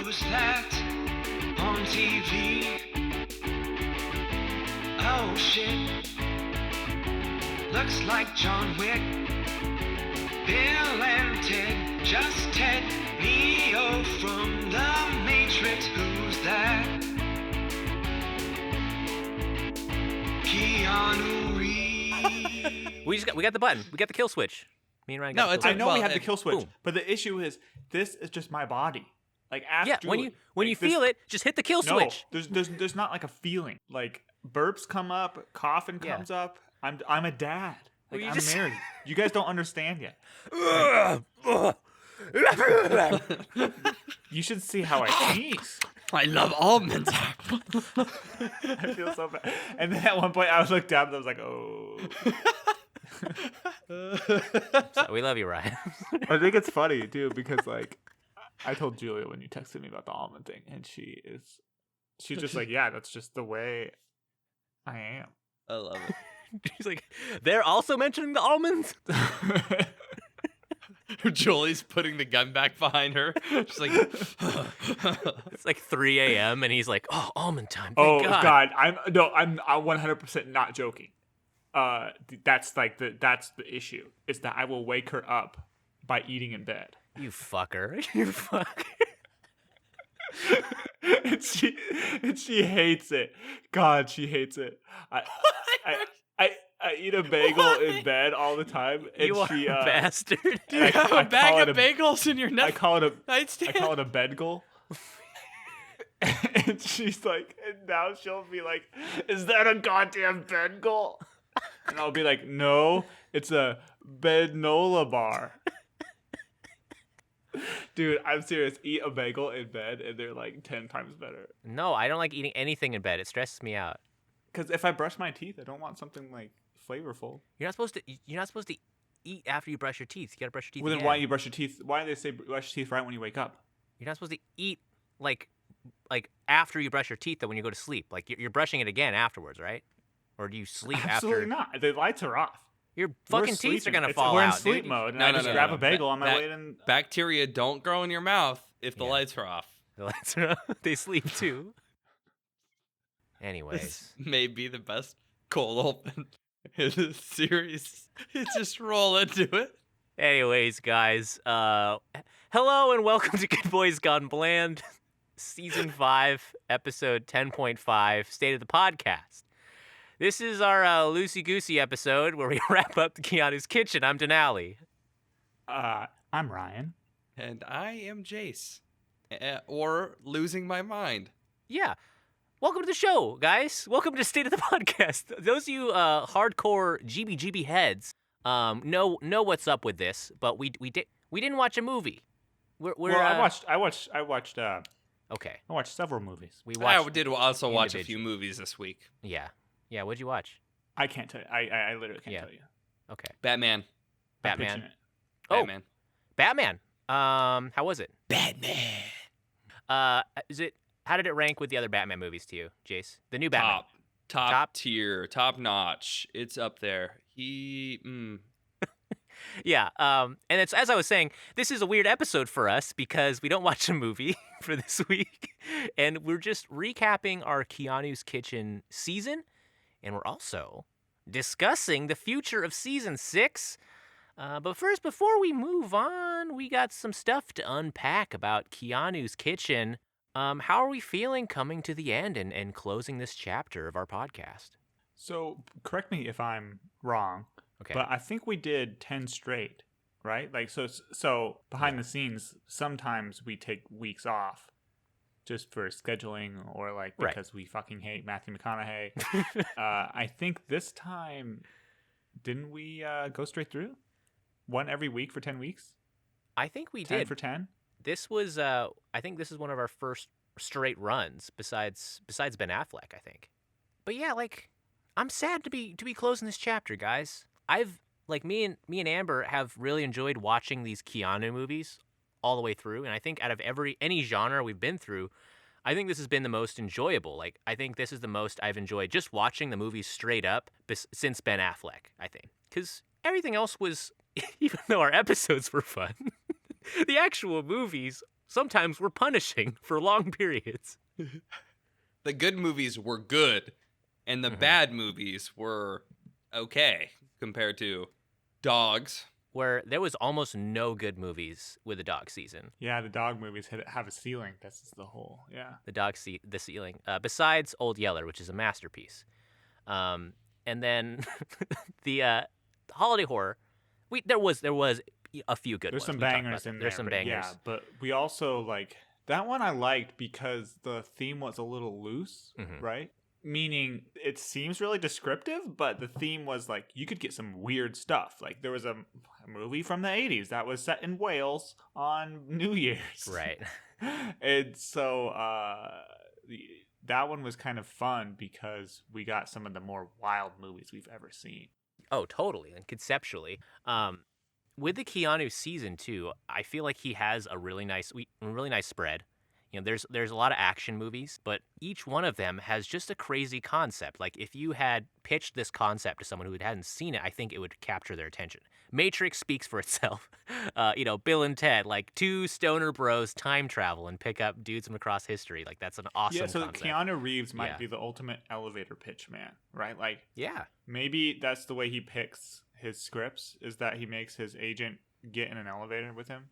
Who's that on TV? Oh shit. Looks like John Wick. Bill and Ted, just Ted. Neo from the Matrix. Who's that? Keanu Reeves. We got the button. We got the kill switch. Me and Ryan got the kill I switch. know we have the kill switch, boom. but the issue is this is just my body. Like ask Julie. when you feel it, just hit the kill switch. There's not like a feeling. Like burps come up, coughing comes up. I'm a dad. Like I'm married. You guys don't understand yet. You should see how I sneeze. I love almonds. I feel so bad. And then at one point I looked down and I was like, oh. So we love you, Ryan. I think it's funny too because like I told Julia when you texted me about the almond thing, and she's just like, yeah, that's just the way I am. I love it. She's like, they're also mentioning the almonds. Julie's putting the gun back behind her. She's like, It's like 3 a.m. and he's like, oh, almond time. Oh Thank God. I'm 100% not joking. That's the issue is that I will wake her up by eating in bed. You fucker. You fucker. and she hates it. God, she hates it. I eat a bagel in bed all the time, and You are a bastard. do you have a bag of bagels in your I call it a nightstand? I call it a bedgel. And she's like, and now she'll be like, "Is that a goddamn bedgel?" And I'll be like, "No, it's a bednola bar." Dude, I'm serious. Eat a bagel in bed, and they're like 10 times better. No, I don't like eating anything in bed. It stresses me out. Because if I brush my teeth, I don't want something like flavorful. You're not supposed to eat after you brush your teeth. You gotta brush your teeth. Well, then again. why do you brush your teeth? Why do they say brush your teeth right when you wake up? You're not supposed to eat like after you brush your teeth though when you go to sleep. Like you're brushing it again afterwards, right? Or do you sleep Absolutely after? not. The lights are off. Your fucking teeth are gonna fall We're out. in sleep dude. mode, and No, I no, just no, grab no. a bagel on my way in. Bacteria don't grow in your mouth if the Yeah. lights are off. The lights are up. They sleep too. Anyways, This may be the best cold open in the series. You just roll into it. Anyways, guys, hello and welcome to Good Boys Gone Bland, Season 5, Episode 10.5, State of the Podcast. This is our loosey-goosey episode where we wrap up the Keanu's Kitchen. I'm Denali. I'm Ryan. And I am Jace. Or losing my mind. Yeah. Welcome to the show, guys. Welcome to State of the Podcast. Those of you hardcore GBGB heads know what's up with this, but we didn't watch a movie. We're I watched. Okay. I watched several movies. We watched. I did also watch a individual- few movies this week. Yeah. What'd you watch? I can't tell you. I literally can't tell you. Okay. Batman. I'm Batman. pitching it. Oh. Batman. Batman. How was it? Batman. Is it? How did it rank with the other Batman movies to you, Jace? The new Batman. Top tier, top notch. It's up there. Yeah. And it's as I was saying, this is a weird episode for us because we don't watch a movie for this week, and we're just recapping our Keanu's Kitchen season, and we're also discussing the future of season 6. But first, before we move on, we got some stuff to unpack about Keanu's Kitchen. How are we feeling coming to the end and closing this chapter of our podcast? So correct me if I'm wrong. Okay. But I think we did 10 straight, right? Like so behind the scenes, sometimes we take weeks off just for scheduling or like Right. because we fucking hate Matthew McConaughey. I think this time, didn't we go straight through? One every week for 10 weeks? I think we 10 did. for 10? This was I think this is one of our first straight runs besides Ben Affleck, I think. But yeah, like I'm sad to be closing this chapter, guys. I've like me and Amber have really enjoyed watching these Keanu movies all the way through, and I think out of any genre we've been through, I think this has been the most enjoyable. Like I think this is the most I've enjoyed just watching the movies straight up since Ben Affleck, I think. Cuz everything else was even though our episodes were fun, the actual movies Sometimes we're punishing for long periods. The good movies were good, and the bad movies were okay compared to Dogs. Where there was almost no good movies with the dog season. Yeah, the dog movies have a ceiling. That's just the whole. Yeah. The ceiling. Besides Old Yeller, which is a masterpiece. And then the holiday horror. There was a few good There's ones. some We talked bangers about in there. There's some but bangers. Yeah, but we also like that one. I liked because the theme was a little loose, right? Meaning it seems really descriptive, but the theme was like you could get some weird stuff. Like there was a movie from the 80s that was set in Wales on New Year's. Right. And so that one was kind of fun because we got some of the more wild movies we've ever seen. Oh, totally. And conceptually. With the Keanu season too, I feel like he has a really nice spread. You know, there's a lot of action movies, but each one of them has just a crazy concept. Like if you had pitched this concept to someone who hadn't seen it, I think it would capture their attention. Matrix speaks for itself. Bill and Ted, like two stoner bros time travel and pick up dudes from across history. Like that's an awesome concept. Keanu Reeves might be the ultimate elevator pitch man, right? Like maybe that's the way he picks his scripts, is that he makes his agent get in an elevator with him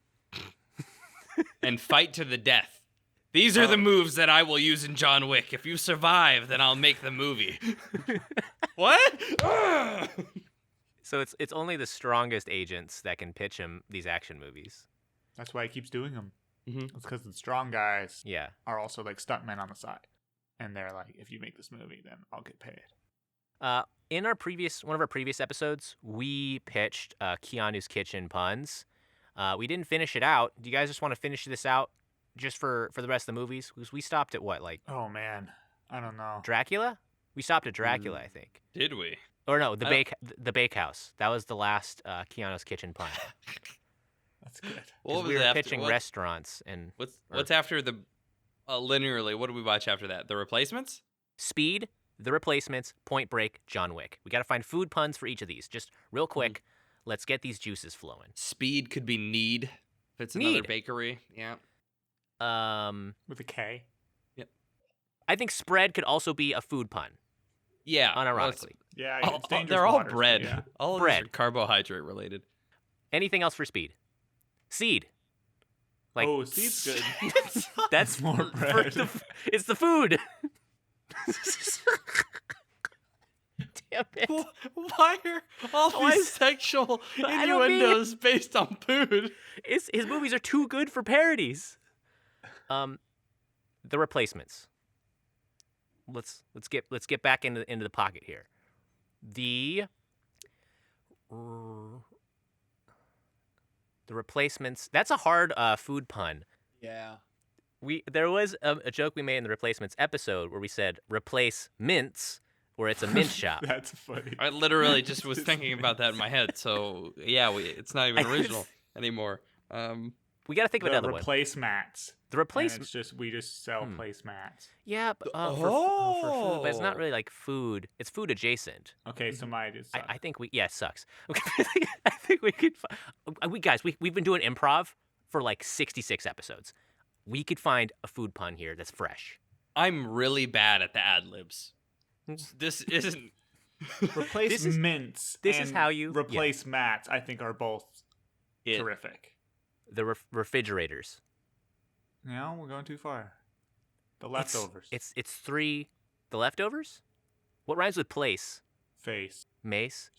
and fight to the death. These are the moves that I will use in John Wick. If you survive, then I'll make the movie. What? So it's only the strongest agents that can pitch him these action movies. That's why he keeps doing them. It's because the strong guys are also like stuntmen on the side. And they're like, if you make this movie, then I'll get paid. In one of our previous episodes, we pitched Keanu's Kitchen puns. We didn't finish it out. Do you guys just want to finish this out just for the rest of the movies? Because we stopped at what, like... Oh, man. I don't know. Dracula? We stopped at Dracula, I think. Did we? Or no, the Bakehouse. That was the last Keanu's Kitchen pun. That's good. What was we were after, pitching restaurants. And what's after the... linearly, what did we watch after that? The Replacements? Speed, The Replacements, Point Break, John Wick. We got to find food puns for each of these. Just real quick, let's get these juices flowing. Speed could be Need. If it's another bakery. Yeah. With a K. Yep. I think spread could also be a food pun. Yeah. Unironically. They're all bread. Yeah. All of bread. these are carbohydrate related. Anything else for speed? Seed. Like, seed's good. That's more bread. It's the food. Damn it. Why are all these sexual innuendos based on food? His movies are too good for parodies. The Replacements. Let's get back into the pocket here. The Replacements. That's a hard food pun. Yeah. There was a joke we made in the Replacements episode where we said replace mints, where it's a mint shop. That's funny. I literally just was thinking about that in my head. So yeah, it's not even original anymore. We got to think of another one. Replace mats. The replace. We just sell placemats. Yeah, but, for food, but it's not really like food. It's food adjacent. Okay, so mine is. I think it sucks. Okay, I think we could. We've been doing improv for like 66 episodes. We could find a food pun here that's fresh. I'm really bad at the ad libs. This isn't. Replace mints. This is how you replace mats. I think are both terrific. The refrigerators. No, we're going too far. The leftovers. It's three. The leftovers? What rhymes with place? Face. Mace.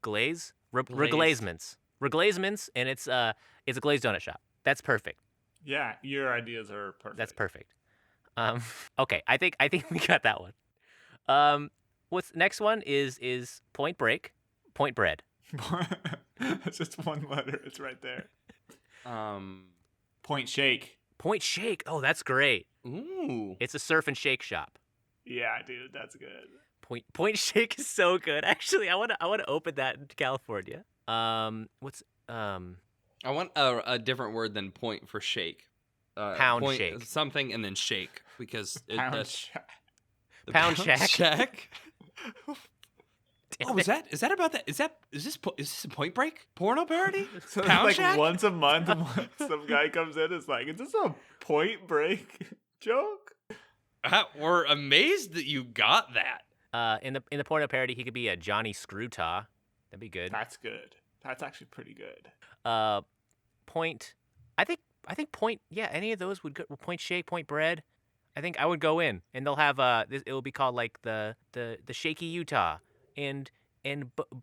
Glaze. Reglazements. Reglazements, and it's a glazed donut shop. That's perfect. Yeah, your ideas are perfect. That's perfect. Okay, I think we got that one. What's next one is Point Break, Point Bread. It's just one letter. It's right there. Point Shake. Point Shake. Oh, that's great. Ooh. It's a surf and shake shop. Yeah, dude, that's good. Point Shake is so good. Actually, I want to open that in California. I want a different word than point for shake. Pound shake. Something and then shake because Pound that's Shack. Pound Shack. Shack? Oh, is that about that? Is this a Point Break porno parody? So Pound like Shack? once a month, some guy comes in. It's like, is this a Point Break joke? We're amazed that you got that. In the porno parody, he could be a Johnny Screwtaw. That'd be good. That's good. That's actually pretty good. Point. I think Point. Yeah, any of those would go. Point Shake, Point Bread. I think I would go in, and they'll have it will be called like the Shaky Utah, and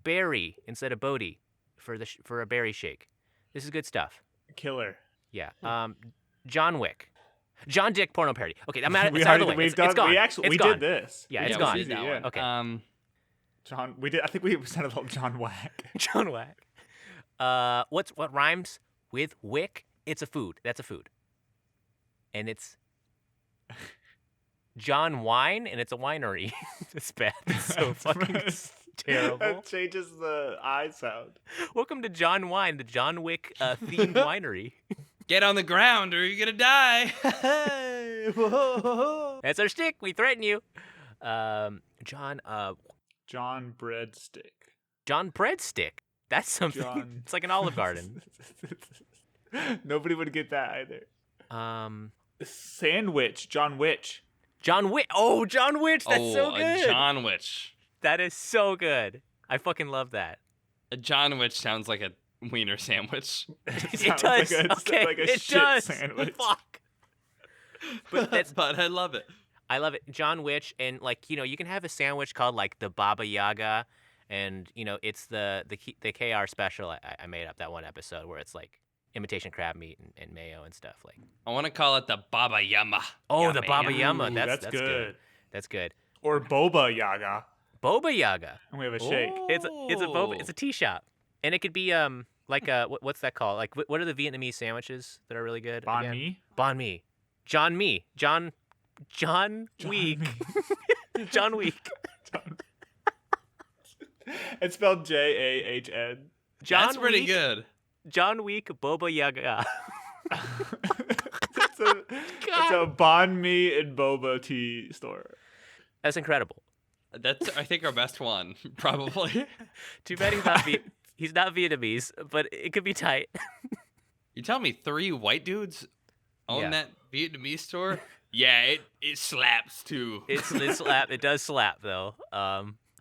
Berry instead of Bodie for a berry shake. This is good stuff. Killer. Yeah. John Wick. John Dick porno parody. Okay, I'm out. It's out of the way. It's gone. We did this. Yeah, it's we gone. did that one. Okay. John. We did. I think we said about John Whack. John Whack. What rhymes with Wick? It's a food. That's a food. And it's John Wine, and it's a winery. It's bad. It's so fucking terrible. That changes the I sound. Welcome to John Wine, the John Wick themed winery. Get on the ground or you're gonna die. That's our stick. We threaten you. John Breadstick. John Breadstick. That's something. John. It's like an Olive Garden. Nobody would get that either. Sandwich. John Witch. John Witch. Oh, John Witch. That's so good. A John Witch. That is so good. I fucking love that. A John Witch sounds like a wiener sandwich. It does. Okay, like a it shit does. sandwich. Fuck. But But I love it. I love it. John Witch, and like, you can have a sandwich called like the Baba Yaga, and it's the KR special I made up that one episode where it's like imitation crab meat and mayo and stuff like. I want to call it the Baba Yama. Oh, the Baba Yama. Ooh, That's good. good. That's good. Or Boba Yaga. Boba Yaga. And we have a shake. It's a boba. It's a tea shop, and it could be like what's that called? Like what are the Vietnamese sandwiches that are really good? Banh mi. Banh mi. John Mi. John Week. John Week. It's spelled Jahn. That's pretty Week, good. John Week Boba Yaga. It's a banh mi and boba tea store. That's incredible. That's I think our best one, probably. Too bad he's not Vietnamese, but it could be tight. You tell me 3 white dudes own Yeah. that Vietnamese store? Yeah, it slaps too. It does slap though.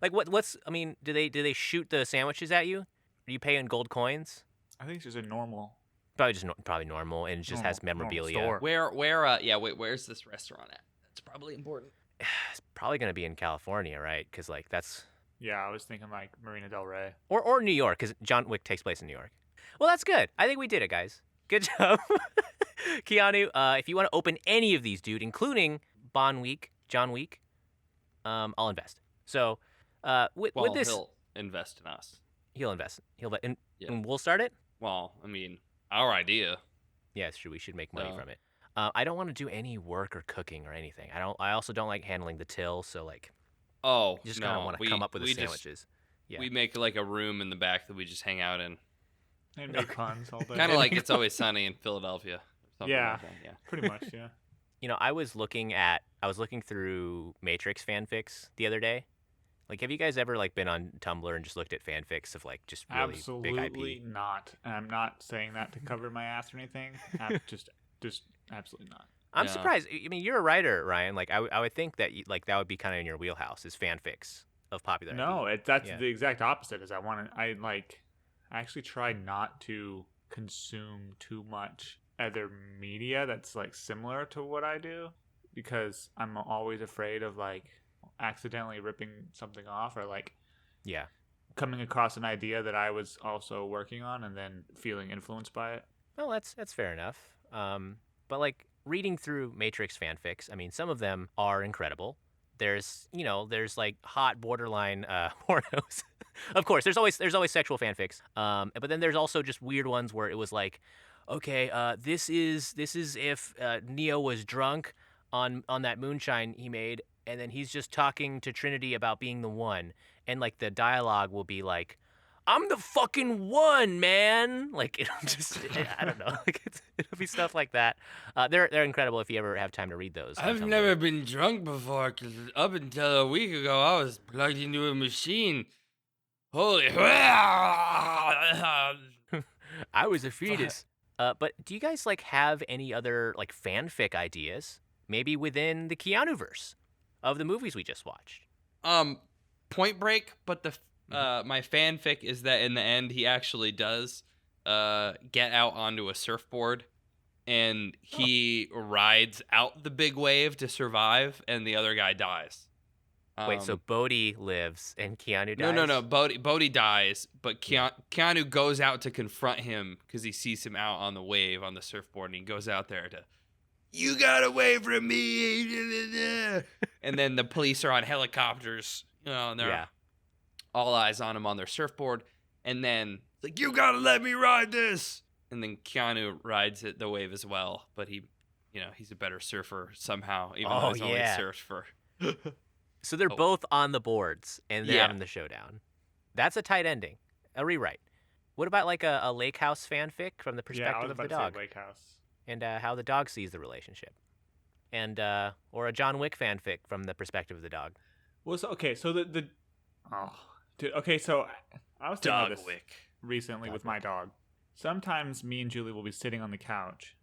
Like what's I mean, do they shoot the sandwiches at you? Are you paying gold coins? I think it's just a normal. Probably normal, and it just has memorabilia. Store. Where's this restaurant at? That's probably important. It's probably gonna be in California, right? Because like that's Yeah, I was thinking like Marina Del Rey. or New York, because John Wick takes place in New York. Well, that's good. I think we did it, guys. Good job, Keanu. If you want to open any of these, dude, including John Wick, I'll invest. So, with this, he'll invest in us. he'll invest. And Yeah. we'll start it. Well, I mean, our idea. Yeah, it's true. We should make money No. from it. I don't want to do any work or cooking or anything. I also don't like handling the till. So like, Oh, you just no, kind of want to come up with the we just- sandwiches. Yeah. We make like a room in the back that we just hang out in. And make puns all day. Kind of like It's Always Sunny in Philadelphia. Something Yeah. like that, yeah. Pretty much, yeah. I was looking through Matrix fanfics the other day. Like, have you guys ever like been on Tumblr and just looked at fanfics of like just really big Absolutely IP? not. And I'm not saying that to cover my ass or anything. Just absolutely not. I'm Yeah. surprised. I mean, you're a writer, Ryan. Like, I would think that that would be kind of in your wheelhouse is fanfics of popular. No, IP. that's Yeah. the exact opposite. Is I actually try not to consume too much other media that's like similar to what I do, because I'm always afraid of like accidentally ripping something off or like Yeah. coming across an idea that I was also working on and then feeling influenced by it. Well, that's fair enough. But like reading through Matrix fanfics, I mean, some of them are incredible. There's like hot borderline pornos. Of course, there's always sexual fanfics. But then there's also just weird ones where it was like, okay, this is if Neo was drunk on that moonshine he made, and then he's just talking to Trinity about being the one, and like the dialogue will be like, I'm the fucking one, man. Like it'll just, I don't know. Like it'll be stuff like that. They're incredible if you ever have time to read those. on I've Tumblr. never been drunk before, because up until a week ago, I was plugged into a machine Holy. I was a fetus. But do you guys like have any other like fanfic ideas? Maybe within the Keanu verse of the movies we just watched. Point Break, but my fanfic is that in the end he actually does get out onto a surfboard and he rides out the big wave to survive and the other guy dies. Wait, so Bodhi lives and Keanu dies? No. Bodhi dies, but Keanu goes out to confront him because he sees him out on the wave on the surfboard, and he goes out there to, "You got away from me!" And then the police are on helicopters, and they're all eyes on him on their surfboard. And then it's like, "You gotta let me ride this!" And then Keanu rides the wave as well, but he's a better surfer somehow, even though he's only surfed for. So they're both on the boards, and they're having the showdown. That's a tight ending. A rewrite. What about like a Lake House fanfic from the perspective of the dog? Lake House. And how the dog sees the relationship. And or a John Wick fanfic from the perspective of the dog. Well, so so I was thinking about this recently with my dog. Sometimes me and Julie will be sitting on the couch,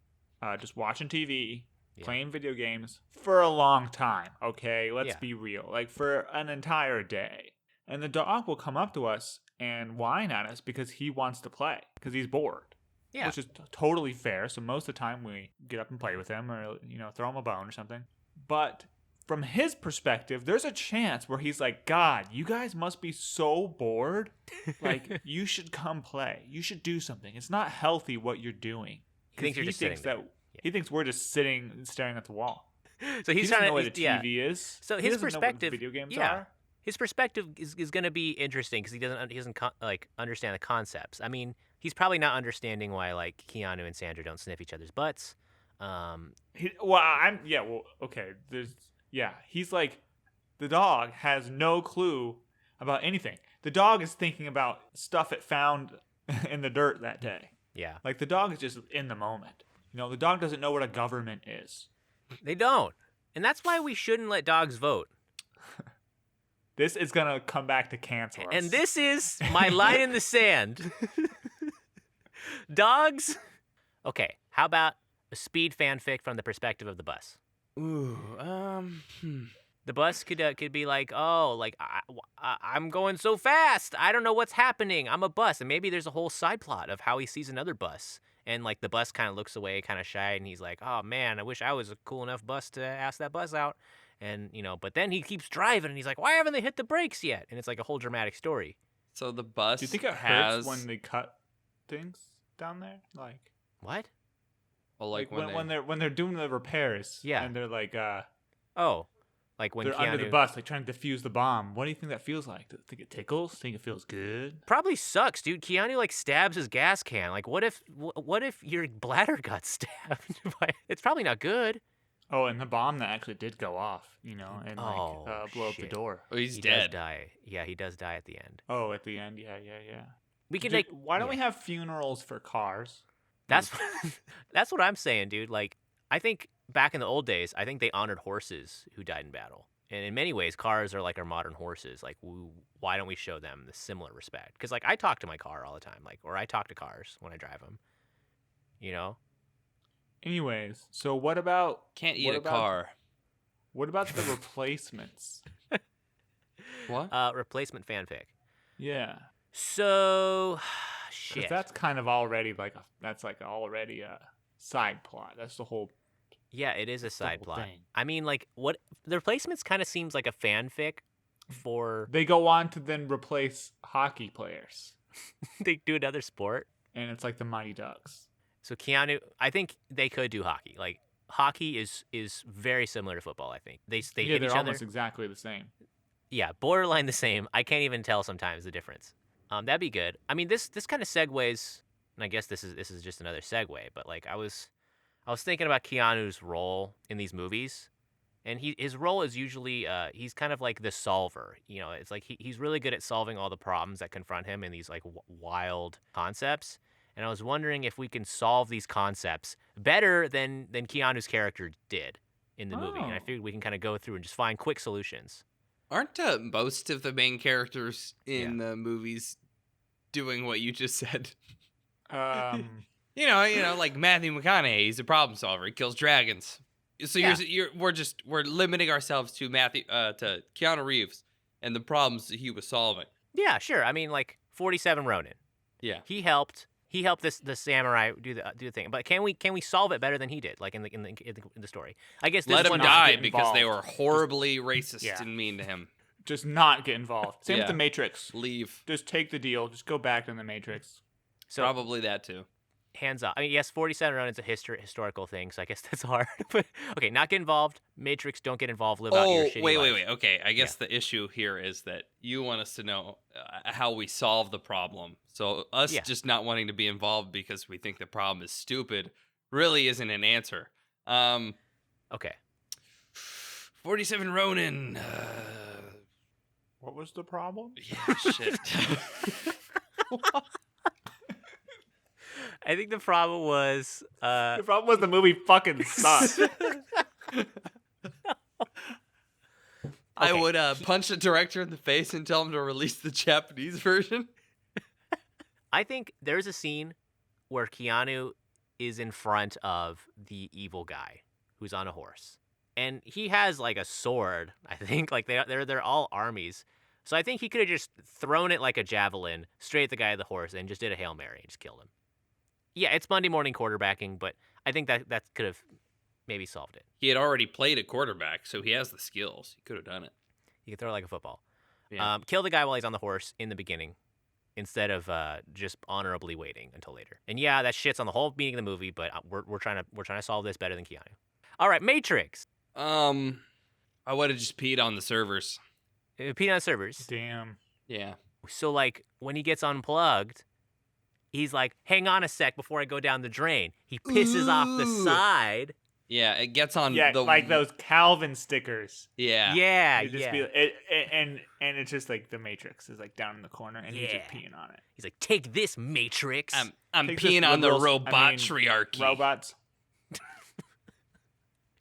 just watching TV, playing video games for a long time, okay? Let's be real. Like, for an entire day. And the dog will come up to us and whine at us because he wants to play, because he's bored. Yeah. Which is totally fair. So most of the time we get up and play with him or, throw him a bone or something. But from his perspective, there's a chance where he's like, "God, you guys must be so bored. Like, you should come play. You should do something. It's not healthy what you're doing." He thinks you're just sitting there. He thinks we're just sitting and staring at the wall. So he's trying trying to know what the TV is. So he his doesn't perspective, know what video games are. His perspective is going to be interesting because he doesn't understand the concepts. I mean, he's probably not understanding why like Keanu and Sandra don't sniff each other's butts. He's like, the dog has no clue about anything. The dog is thinking about stuff it found in the dirt that day. Yeah. Like, the dog is just in the moment. The dog doesn't know what a government is. They don't. And that's why we shouldn't let dogs vote. This is going to come back to cancel us. And this is my line in the sand. Dogs. Okay, how about a speed fanfic from the perspective of the bus? Ooh, The bus could be like, "Oh, like I'm going so fast. I don't know what's happening. I'm a bus." And maybe there's a whole side plot of how he sees another bus. And like the bus kind of looks away, kind of shy, and he's like, "Oh man, I wish I was a cool enough bus to ask that bus out." And but then he keeps driving, and he's like, "Why haven't they hit the brakes yet?" And it's like a whole dramatic story. So the bus. Do you think it hurts when they cut things down there? Like what? Well, like when they're doing the repairs. Yeah. And they're like, like when they're Keanu... under the bus, like trying to defuse the bomb. What do you think that feels like? Do you think it tickles? Think it feels good? Probably sucks, dude. Keanu like stabs his gas can. Like, what if your bladder got stabbed? It's probably not good. Oh, and the bomb that actually did go off, and blow up the door. Oh, he Does dead. die. Yeah, he does die at the end. Oh, at the end, yeah. We can why don't we have funerals for cars? That's that's what I'm saying, dude. Like, I think back in the old days, I think they honored horses who died in battle. And in many ways, cars are like our modern horses. Like, why don't we show them the similar respect? Because, like, I talk to my car all the time, or I talk to cars when I drive them. Anyways, so what about... Can't eat a car. What about the replacements? What? Replacement fanfic. Yeah. So, shit. That's kind of already already a side plot. That's the whole... Yeah, it is a side plot. Thing. I mean, like, what the replacements kind of seems like a fanfic for... They go on to then replace hockey players. They do another sport. And it's like the Mighty Ducks. So Keanu, I think they could do hockey. Like, hockey is very similar to football, I think. They hit each other. They're almost exactly the same. Yeah, borderline the same. I can't even tell sometimes the difference. That'd be good. I mean, this kind of segues, and I guess this is just another segue, but like I was thinking about Keanu's role in these movies, and his role is usually he's kind of like the solver. It's like he's really good at solving all the problems that confront him in these like wild concepts. And I was wondering if we can solve these concepts better than Keanu's character did in the movie. And I figured we can kind of go through and just find quick solutions. Aren't most of the main characters in the movies doing what you just said? You know, like Matthew McConaughey, he's a problem solver. He kills dragons. So we're limiting ourselves to to Keanu Reeves and the problems that he was solving. Yeah, sure. I mean, like 47 Ronin. Yeah. He helped the samurai do the thing. But can we solve it better than he did? Like in the story. I guess this Let is him one die get because they involved. were horribly racist and mean to him. Just not get involved. Same with Yeah. the Matrix. Leave. Just take the deal. Just go back to the Matrix. So Probably that too. hands off. I mean, yes, 47 Ronin is a historical thing, so I guess that's hard. But okay, not get involved. Matrix, don't get involved. Live out your shitty life. Wait. Okay, I guess the issue here is that you want us to know how we solve the problem. So us just not wanting to be involved because we think the problem is stupid really isn't an answer. Okay. 47 Ronin. What was the problem? Yeah, shit. I think the problem was The problem was the movie fucking sucked. I would punch the director in the face and tell him to release the Japanese version. I think there's a scene where Keanu is in front of the evil guy who's on a horse. And he has like a sword, I think. Like they're all armies. So I think he could have just thrown it like a javelin straight at the guy on the horse and just did a Hail Mary and just killed him. Yeah, it's Monday morning quarterbacking, but I think that could have maybe solved it. He had already played a quarterback, so he has the skills. He could have done it. He could throw it like a football. Yeah. Kill the guy while he's on the horse in the beginning instead of just honorably waiting until later. And yeah, that shits on the whole meaning of the movie, but we're trying to solve this better than Keanu. All right, Matrix. I would have just peed on the servers. Peanut on servers. Damn. Yeah. So like when he gets unplugged, he's like, "Hang on a sec before I go down the drain." He pisses off the side. Yeah, it gets on Yeah, the like those Calvin stickers. Yeah. Yeah, You just yeah. be and it's just like the Matrix is like down in the corner and he's just peeing on it. He's like, "Take this, Matrix." I'm Take this, peeing on the liberals. robotriarchy. Robots.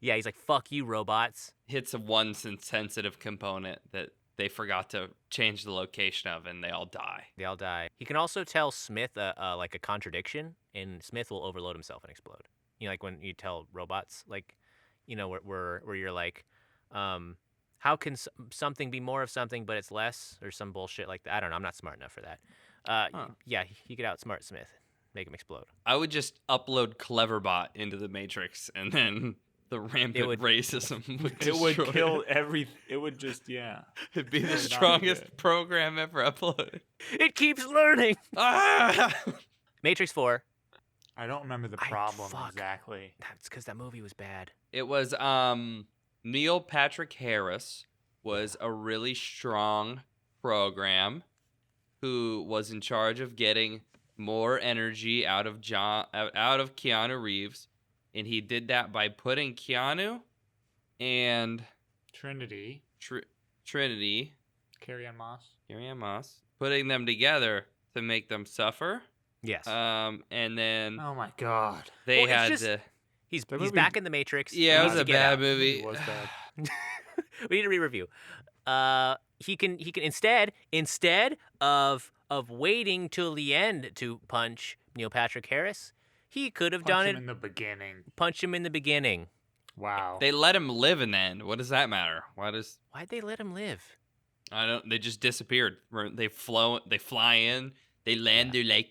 Yeah, he's like, "Fuck you, robots." Hits a one sensitive component that they forgot to change the location of, and they all die. They all die. He can also tell Smith like a contradiction, and Smith will overload himself and explode. You know, like when you tell robots, like, you know, where you're like, how can something be more of something but it's less, or some bullshit like that. I don't know. I'm not smart enough for that. Yeah, he could outsmart Smith, make him explode. I would just upload Cleverbot into the Matrix, and then the rampant racism would destroy It would kill it would just It'd be the not strongest good. program ever uploaded. It keeps learning. Ah! Matrix 4. I don't remember the problem fuck. exactly. That's because that movie was bad. It was Neil Patrick Harris was a really strong program who was in charge of getting more energy out of Keanu Reeves, and he did that by putting Keanu and Trinity. Trinity, Carrie-Anne Moss. putting them together to make them suffer. Yes. And then Oh my god. they Well, it's had just- to. he's movie- back in the Matrix. Yeah, it He was needs a to get bad out. movie. It was bad. We need to re-review. He can instead of waiting till the end to punch Neil Patrick Harris, he could have done Punch him it. in the beginning. Punch him in the beginning. Wow. They let him live in the end. What does that matter? Why'd they let him live? They just disappeared. They fly in, they land, they're like,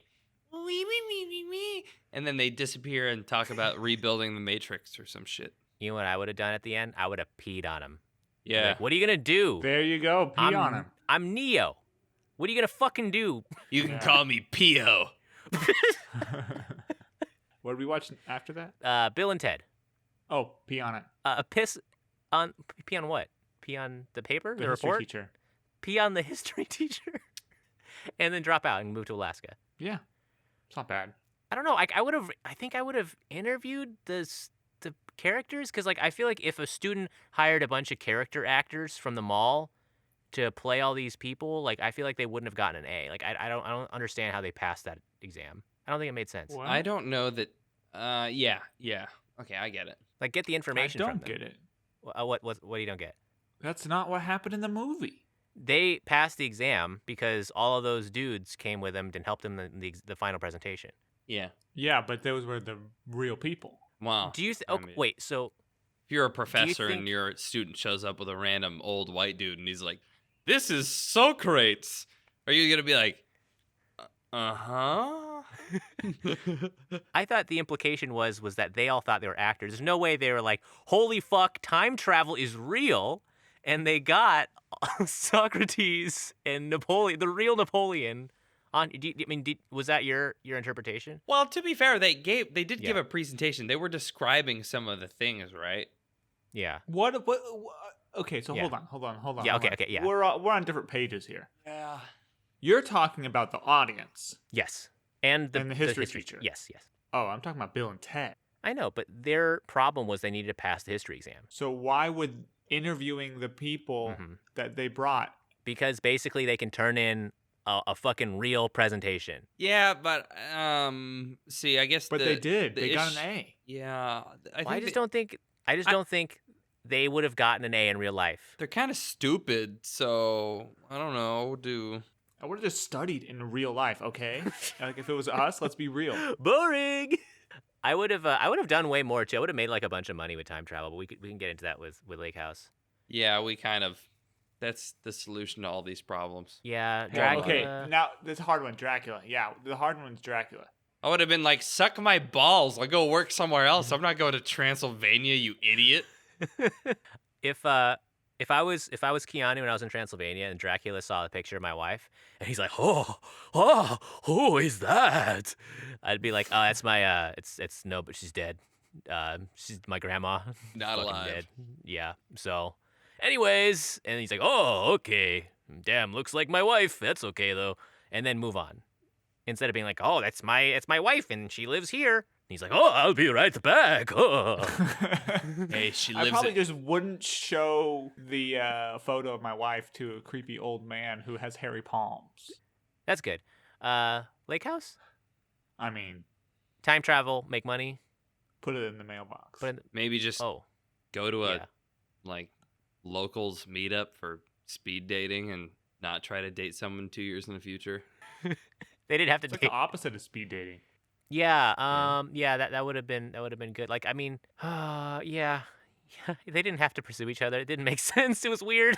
wee, wee, wee, wee, wee, and then they disappear and talk about rebuilding the Matrix or some shit. You know what I would have done at the end? I would have peed on him. Yeah. Like, what are you gonna do? There you go. Pee on him. I'm Neo. What are you gonna fucking do? You can Yeah. call me Pio. What did we watch after that? Bill and Ted. Oh, pee on it. Pee on what? Pee on the paper, the history report. teacher. Pee on the history teacher, and then drop out and move to Alaska. Yeah. It's not bad. I don't know. I think I would have interviewed the characters, because like I feel like if a student hired a bunch of character actors from the mall to play all these people, like I feel like they wouldn't have gotten an A. Like I don't understand how they passed that exam. I don't think it made sense. What? I don't know that. Yeah. Okay, I get it. Like get the I information from don't them. get it. What you don't get? That's not what happened in the movie. They passed the exam because all of those dudes came with them and helped them in the final presentation. Yeah. Yeah, but those were the real people. Wow. Do you I mean, wait, so if you're a professor think- and your student shows up with a random old white dude and he's like, "This is Socrates," are you gonna be like, "Uh-huh"? I thought the implication was that they all thought they were actors. There's no way they were like, "Holy fuck, time travel is real." And they got Socrates and Napoleon, the real Napoleon on was that your interpretation? Well, to be fair, they did Yeah. give a presentation. They were describing some of the things, right? Yeah. What okay, so Yeah. hold on. Yeah, hold okay, on. okay, yeah. We're on different pages here. Yeah. You're talking about the audience. Yes. And the history teacher. Yes, yes. Oh, I'm talking about Bill and Ted. I know, but their problem was they needed to pass the history exam. So why would interviewing the people Mhm. that they brought? Because basically they can turn in a fucking real presentation. Yeah, but see, I guess. But they did. the They got ish- an A. Yeah, I just don't think they would have gotten an A in real life. they're kind of stupid. So I don't know. I would have just studied in real life, okay? Like if it was us, let's be real. Boring. I would have done way more too. I would have made like a bunch of money with time travel, but we can get into that with Lake House. Yeah, we kind of. That's the solution to all these problems. Yeah, Well, Dracula. okay, now this hard one, Dracula. Yeah, the hard one's Dracula. I would have been like, "Suck my balls. I'll go work somewhere else. I'm not going to Transylvania, you idiot." If I was Keanu and I was in Transylvania and Dracula saw the picture of my wife and he's like, oh, who is that? I'd be like, oh, that's my it's no, but she's dead. She's my grandma. Not Fucking alive. Dead. Yeah. So, anyways, and he's like, oh, okay. Damn, looks like my wife. That's okay though. And then move on. Instead of being like, oh, it's my wife and she lives here. And he's like, oh, I'll be right back. Oh. Hey, she I lives. probably just wouldn't show the photo of my wife to a creepy old man who has hairy palms. That's good. Lake House? I mean, Time travel, make money. put it in the mailbox. Put in Maybe just oh, go to a yeah. like locals meetup for speed dating and not try to date someone 2 years in the future. They didn't have to It's like date. the opposite of speed dating. Yeah, that would have been good. Like, I mean, yeah, they didn't have to pursue each other. It didn't make sense. It was weird.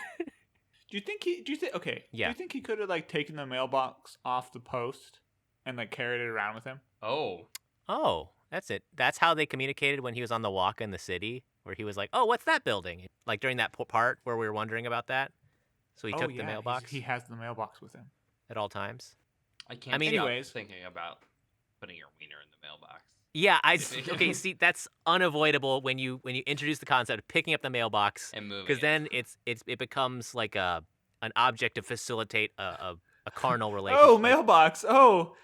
Okay. Yeah. Do you think he could have like taken the mailbox off the post and like carried it around with him? Oh, Oh, that's it. That's how they communicated when he was on the walk in the city, where he was like, "Oh, what's that building?" Like during that part where we were wondering about that. So he took the mailbox He has the mailbox with him. at all times. I can't. I mean- stop Anyways. thinking about putting your wiener in the mailbox. Yeah, okay. See, that's unavoidable when you introduce the concept of picking up the mailbox, And moving. because then it becomes like an object to facilitate a carnal relationship. Oh, mailbox. Oh,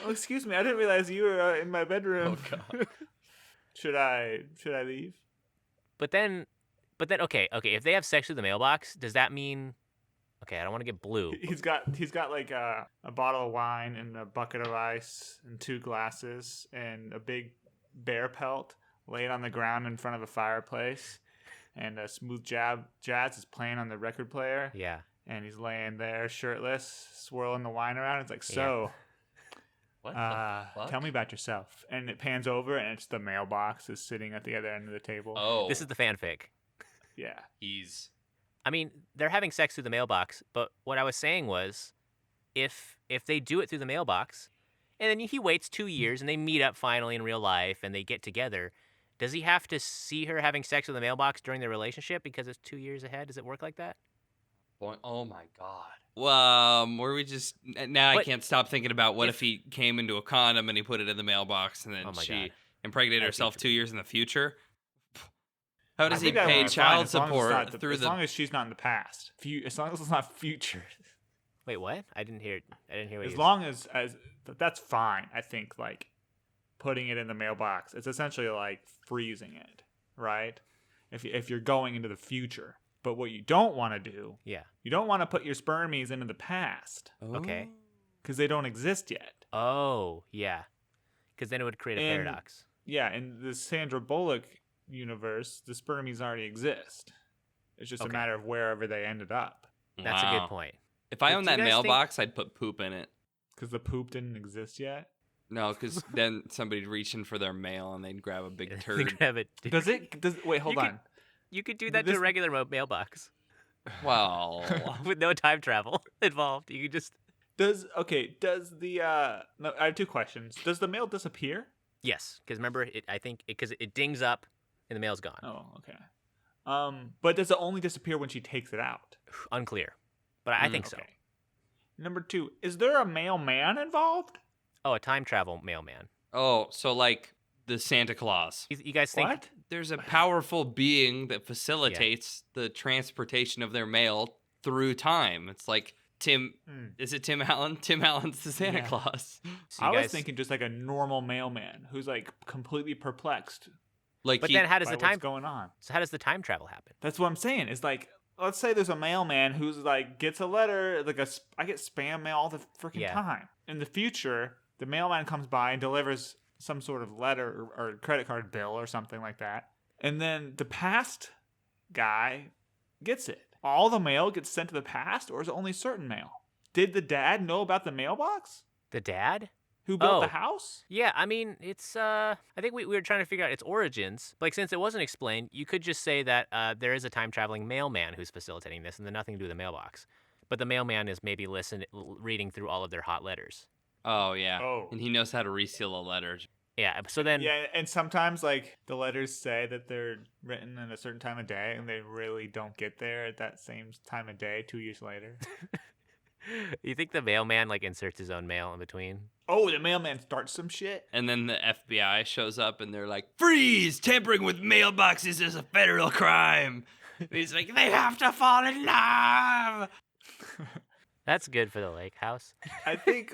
excuse me. I didn't realize you were in my bedroom. Oh god. Should I leave? But then, okay. If they have sex with the mailbox, does that mean? Okay, I don't want to get blue. He's got like a bottle of wine and a bucket of ice and 2 glasses and a big bear pelt laid on the ground in front of a fireplace, and a smooth jazz is playing on the record player, Yeah. and he's laying there shirtless, swirling the wine around. It's like, so, What the fuck? tell me about yourself. And it pans over, and it's the mailbox is sitting at the other end of the table. Oh, This is the fanfic. Yeah. he's. I mean, they're having sex through the mailbox, but what I was saying was, if they do it through the mailbox, and then he waits 2 years, and they meet up finally in real life, and they get together, does he have to see her having sex with the mailbox during their relationship because it's 2 years ahead? Does it work like that? Oh my god. Well, were we just now? I But can't stop thinking about what if he came into a condom and he put it in the mailbox and then Oh my she God. impregnated That'd be herself creepy. 2 years in the future. How does I he think that pay one's fine, child as long as it's support not through as the? long as she's not in the past. As long as it's not future. Wait, what? I didn't hear what As you long as that's fine. I think like putting it in the mailbox, it's essentially like freezing it, right? If you're going into the future. But what you don't want to do, Yeah. you don't want to put your spermies into the past Okay. because they don't exist yet. Oh, yeah. Because then it would create a And- paradox. Yeah, in the Sandra Bullock universe, the spermies already exist. It's just a Okay. matter of wherever they ended up. That's a Wow. good point. If I Do owned you that guys think- mailbox, I'd put poop in it. Because the poop didn't exist yet. No, because then somebody'd reach in for their mail and they'd grab a big They turd. grab it. Wait, hold You could- on. You could do that to This- a regular mailbox Well, with no time travel involved. You could just Does the no, I have two questions. Does the mail disappear? yes, because remember, I think because it dings up and the mail's gone. Oh, okay. But does it only disappear when she takes it out? Unclear, but I think so. Okay. Number 2, is there a mailman involved? Oh, a time travel mailman. oh, so like the Santa Claus. You guys think? What? There's a powerful being that facilitates the transportation of their mail through time. It's like Tim. Hmm. Is it Tim Allen? Tim Allen's the Santa Yeah. Claus. So I you was guys- thinking just like a normal mailman who's like completely perplexed Like But he, then how does by the what's time? going on. So how does the time travel happen? That's what I'm saying. It's like, let's say there's a mailman who's like gets a letter, like I get spam mail all the freaking Yeah. time. In the future, the mailman comes by and delivers some sort of letter or credit card bill or something like that, and then the past guy gets it. All the mail gets sent to the past, or is it only certain mail? Did the dad know about the mailbox? The dad? Who built the Oh. house? Yeah, I mean, it's I think we were trying to figure out its origins. Like since it wasn't explained, you could just say that there is a time traveling mailman who's facilitating this, and then nothing to do with the mailbox. But the mailman is maybe reading through all of their hot letters. oh yeah, Oh. and he knows how to reseal a letter. Yeah. So then, Yeah, and sometimes like the letters say that they're written at a certain time of day, and they really don't get there at that same time of day 2 years later. you think the mailman like inserts his own mail in between? Oh, the mailman starts some shit. And then the FBI shows up and they're like, "Freeze! Tampering with mailboxes is a federal crime." And he's like, "They have to fall in love." That's good for the lake house. I think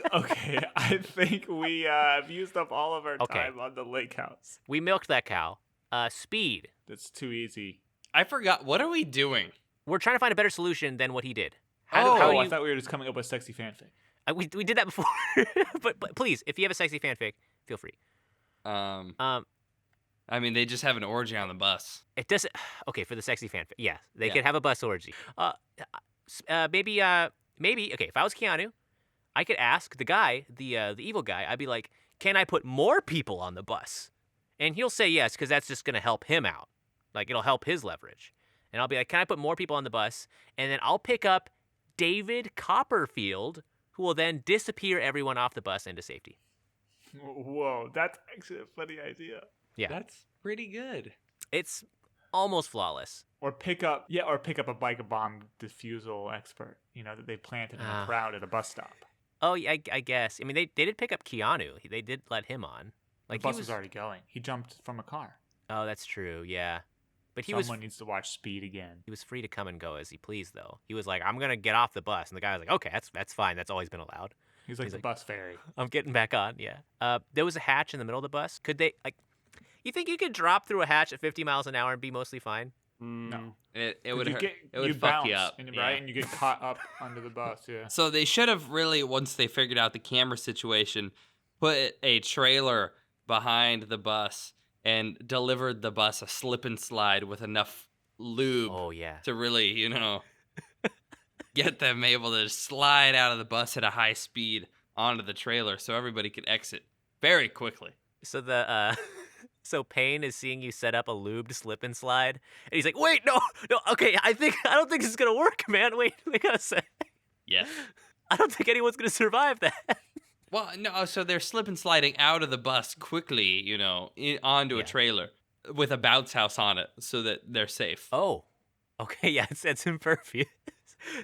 we have used up all of our Okay. time on the lake house. We milked that cow. Speed. That's too easy. I forgot. What are we doing? We're trying to find a better solution than what he did. Oh, how I you- thought we were just coming up with sexy fanfic. we did that before, but please, if you have a sexy fanfic, feel free. Um, Um, I mean, they just have an orgy on the bus. it doesn't. Okay, for the sexy fanfic, yeah, they Yeah. could have a bus orgy. Maybe. Okay, if I was Keanu, I could ask the guy, the evil guy. I'd be like, "Can I put more people on the bus?" And he'll say yes, because that's just gonna help him out. Like it'll help his leverage. And I'll be like, "Can I put more people on the bus?" And then I'll pick up David Copperfield, who will then disappear everyone off the bus into safety. Whoa, that's actually a funny idea. Yeah. That's pretty good. It's almost flawless. Or pick up a bike bomb defusal expert. You know that they planted in a Ah. crowd at a bus stop. Oh, yeah, I guess. I mean, they did pick up Keanu. They did let him on. Like The bus he was already going. He jumped from a car. Oh, that's true. Yeah, but Someone needs to watch Speed again. he was free to come and go as he pleased, though. He was like, "I'm gonna get off the bus," and the guy was like, "Okay, that's fine. That's always been allowed. He's like He's the like- bus fairy. I'm getting back on." Yeah. There was a hatch in the middle of the bus. Could they like? You think you could drop through a hatch at 50 miles an hour and be mostly fine? No. It You would hurt. get, It would you fuck bounce, you up. and, Yeah. right? And you get caught up under the bus. Yeah. So they should have really, once they figured out the camera situation, put a trailer behind the bus and delivered the bus a slip and slide with enough lube Oh yeah. to really, get them able to slide out of the bus at a high speed onto the trailer so everybody could exit very quickly. So the so Payne is seeing you set up a lubed slip and slide, and he's like, "Wait, no, okay, I don't think this is gonna work, man. Wait a sec. Yes. I don't think anyone's gonna survive that." Well, no, so they're slip and sliding out of the bus quickly, onto a Yeah. trailer with a bounce house on it so that they're safe. Oh, okay, yeah, it's impervious.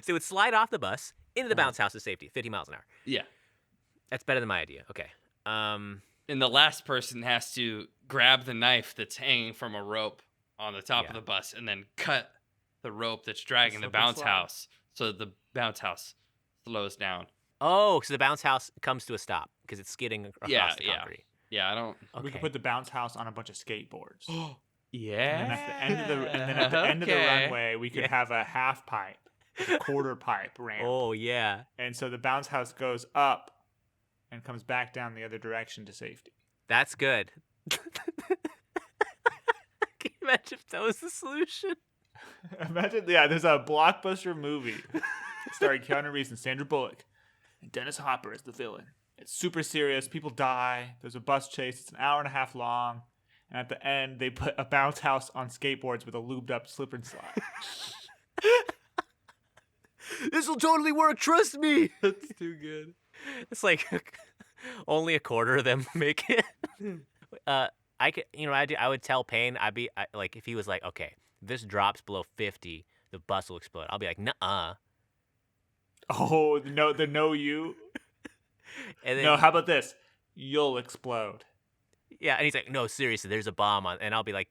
So it would slide off the bus into the bounce house of safety, 50 miles an hour. Yeah. That's better than my idea. Okay. And the last person has to grab the knife that's hanging from a rope on the top of Yeah. the bus and then cut the rope that's dragging the slip and bounce slide. house so that the bounce house slows down. Oh, so the bounce house comes to a stop because it's skidding across Yeah, the yeah. concrete. Yeah, I don't. Okay. We could put the bounce house on a bunch of skateboards. Yeah. And then at the end of the runway, we could have a half pipe, like a quarter pipe ramp. Oh yeah. And so the bounce house goes up and comes back down the other direction to safety. That's good. Can you imagine if that was the solution? Imagine, there's a blockbuster movie starring Keanu Reeves and Sandra Bullock, and Dennis Hopper is the villain. It's super serious. People die. There's a bus chase. It's an hour and a half long. And at the end, they put a bounce house on skateboards with a lubed up slip and slide. This will totally work. Trust me. That's too good. It's like only a quarter of them make it. I could, I would tell Payne. Like, if he was like, okay, this drops below 50, the bus will explode. I'll be like, nuh-uh. Oh, no, you. And then, No, how about this? You'll explode. yeah, and he's like, no, seriously, there's a bomb on, and I'll be like,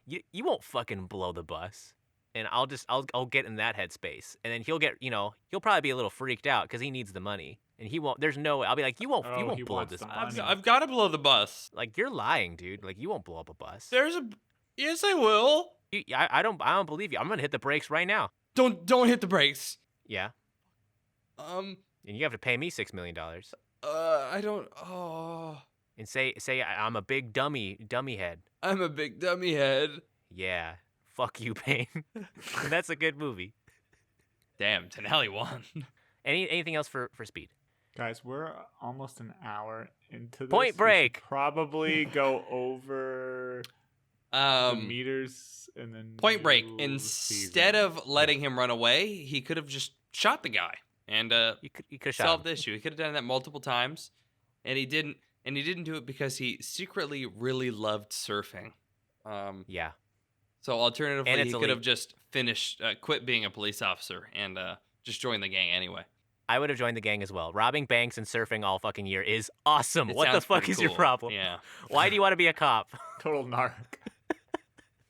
you won't fucking blow the bus. And I'll get in that headspace, and then he'll probably be a little freaked out because he needs the money, and he won't. There's no way. I'll be like, you won't he blow wants this the bus. money. I've got to blow the bus. Like, you're lying, dude. Like, you won't blow up a bus. Yes, I will. I don't believe you. I'm gonna hit the brakes right now. Don't hit the brakes. Yeah, Um. and you have to pay me $6 million. I don't. Oh. And say I'm a big dummy head. I'm a big dummy head. Yeah, fuck you, Payne. That's a good movie. Damn, Tenelli won. Anything else for Speed? Guys, we're almost an hour into this. Point We should Break. probably go over the meters and then Point Break. new Instead season. of letting him run away, he could have just shot the guy and You could have shot solved him. the issue. He could have done that multiple times, and he didn't. And he didn't do it because he secretly really loved surfing. Yeah. So alternatively, And it's he could illegal. have just quit being a police officer and just joined the gang anyway. I would have joined the gang as well. Robbing banks and surfing all fucking year is awesome. It What the sounds fuck pretty is your cool. problem? Yeah. Why do you want to be a cop? Total narc.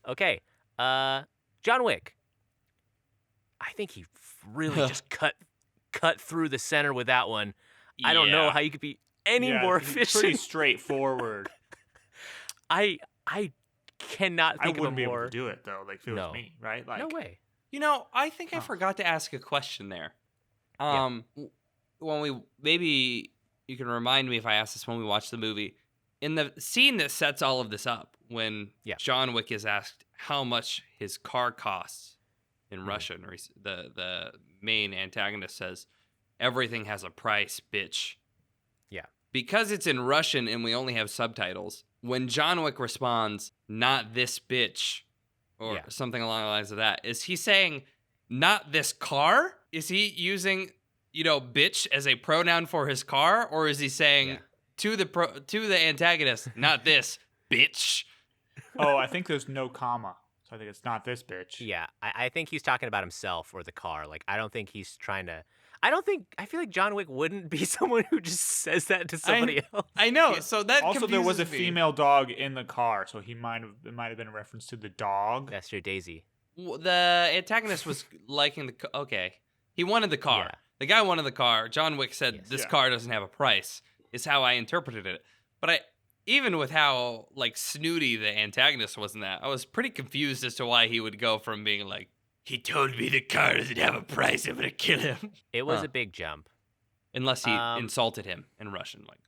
Okay. John Wick. I think he really just cut through the center with that one. I don't know Yeah. how you could be any more He's efficient. pretty straightforward. I cannot I think wouldn't of be a able more. to do it though. Like if it No. was me, right? Like No way. You know, I think I Huh. forgot to ask a question there. Yeah. When we maybe you can remind me if I ask this when we watch the movie. In the scene that sets all of this up, when Yeah. John Wick is asked how much his car costs in Russian, or the main antagonist says, "Everything has a price, bitch." Yeah. Because it's in Russian and we only have subtitles, when John Wick responds, "Not this bitch," or Yeah. something along the lines of that, is he saying, "Not this car"? Is he using, bitch as a pronoun for his car, or is he saying Yeah. to the antagonist, "Not this bitch"? oh, I think there's no comma, so I think it's not this bitch. Yeah, I think he's talking about himself or the car. Like, I don't think he's trying to. I feel like John Wick wouldn't be someone who just says that to somebody else. I know. So that Also, there was a confuses me. female dog in the car, so it might have been a reference to the dog. That's your Daisy. The antagonist was liking the. Okay, he wanted the car. Yeah. The guy wanted the car. John Wick said, Yes. "This Yeah. car doesn't have a price." Is how I interpreted it. But even with how snooty the antagonist was in that, I was pretty confused as to why he would go from being like, "He told me the car doesn't have a price. I'm gonna kill him." It was Huh. a big jump. Unless he insulted him in Russian, like,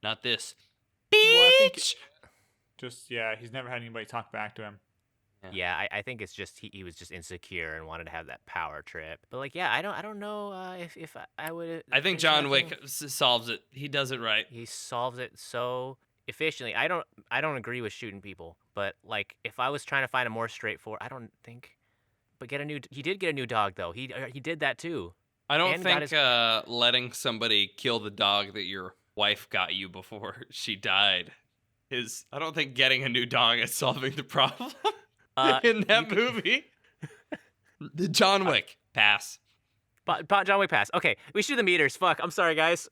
"Not this, Well, I think- bitch." He's never had anybody talk back to him. Yeah, I think it's just he was just insecure and wanted to have that power trip. But like, yeah, I don't know if I would. I think John Wick solves it. He does it right. He solves it so efficiently. I don't agree with shooting people, but like if I was trying to find a more straightforward, I don't think. But he did get a new dog though. He did that too. I don't And got think letting somebody kill the dog that your wife got you before she died is. I don't think getting a new dog is solving the problem in that movie. The John Wick pass. John Wick pass. Okay, we should do the meters. Fuck. I'm sorry, guys.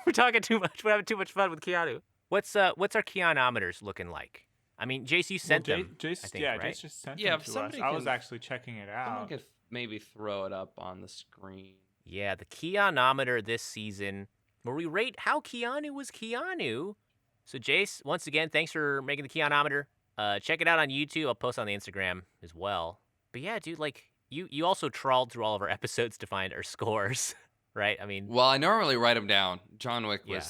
We're talking too much. We're having too much fun with Keanu. What's our Keanuometers looking like? I mean, Jace, you sent them. Jace, I think, yeah, right? Jace just sent Yeah, them if to us. somebody I was can- actually checking it Someone out. could maybe throw it up on the screen. Yeah, the Keanuometer this season, where we rate how Keanu was Keanu. So, Jace, once again, thanks for making the Keanuometer. Check it out on YouTube. I'll post on the Instagram as well. But yeah, dude, like you also trawled through all of our episodes to find our scores, right? I mean, Well, I normally write them down. John Wick Yeah.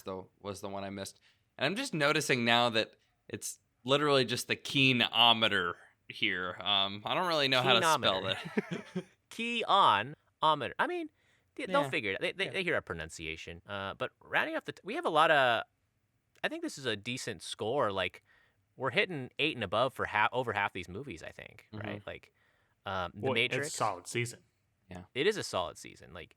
was the one I missed, and I'm just noticing now that it's literally just the Keanometer here. I don't really know how to spell Keanometer. that. Keanometer. I mean, they'll Yeah. figure it out. They hear our pronunciation. But rounding off we have a lot of. I think this is a decent score. Like, we're hitting 8 and above for over half these movies. I think, right? Like, The Well, Matrix. It's a solid season. It is a solid season. Like,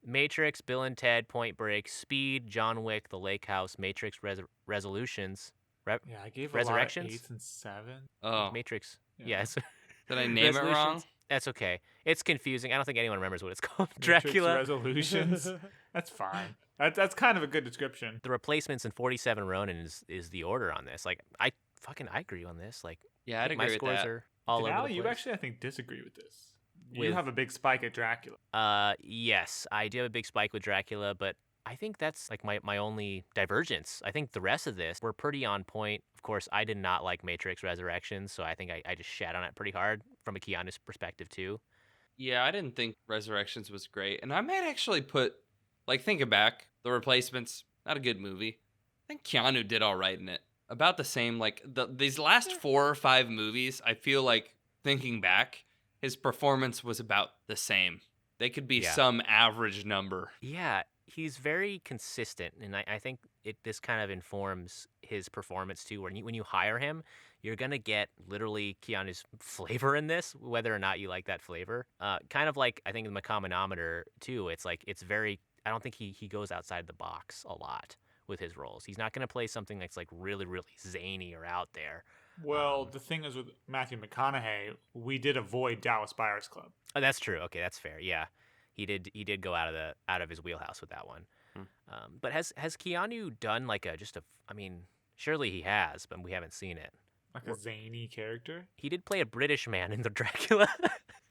Matrix, Bill and Ted, Point Break, Speed, John Wick, The Lake House, Matrix Resolutions, Yeah, I gave a Resurrections? lot of 8s and 7s. Oh, Matrix. Yeah. Yes. did I name it wrong? Resolutions. That's okay. It's confusing. I don't think anyone remembers what it's called. Matrix Dracula. Resolutions. That's fine. That's kind of a good description. The Replacements and 47 Ronin is the order on this. Like, I agree on this. Like, Yeah, I'd my agree with scores that. are all over Denali, the you place. actually, I think, disagree with this. You With- have a big spike at Dracula. Yes, I do have a big spike with Dracula, but I think that's like my only divergence. I think the rest of this, we're pretty on point. Of course, I did not like Matrix Resurrections, so I think I just shat on it pretty hard from a Keanu's perspective too. Yeah, I didn't think Resurrections was great. And I might actually put, like, thinking back, The Replacements, not a good movie. I think Keanu did all right in it. About the same, like, these last 4 or 5 movies, I feel like, thinking back, his performance was about the same. They could be Yeah. some average number. Yeah, he's very consistent, and I think this kind of informs his performance too. When you hire him, you're gonna get literally Keanu's flavor in this, whether or not you like that flavor. Kind of like I think in the Macomanometer too. It's like it's very. I don't think he goes outside the box a lot with his roles. He's not gonna play something that's like really zany or out there. Well, the thing is with Matthew McConaughey, we did avoid Dallas Buyers Club. Oh, that's true. Okay, that's fair. Yeah, he did go out of his wheelhouse with that one. But has Keanu done like I mean, surely he has, but we haven't seen it. Like a zany character. He did play a British man in the Dracula.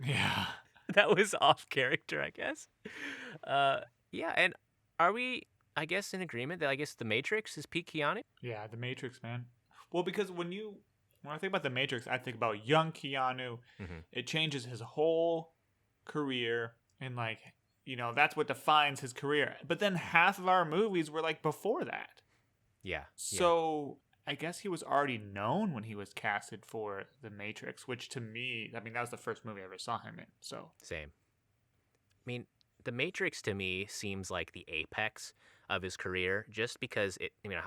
Yeah. That was off character, I guess. Yeah, and are we, I guess, in agreement that I guess The Matrix is peak Keanu? Yeah, The Matrix, man. Well, because when I think about The Matrix, I think about young Keanu. Mhm. It changes his whole career, and like, that's what defines his career. But then half of our movies were like before that. Yeah. So I guess he was already known when he was casted for The Matrix, which to me, I mean, that was the first movie I ever saw him in. So Same. I mean, The Matrix to me seems like the apex of his career, just because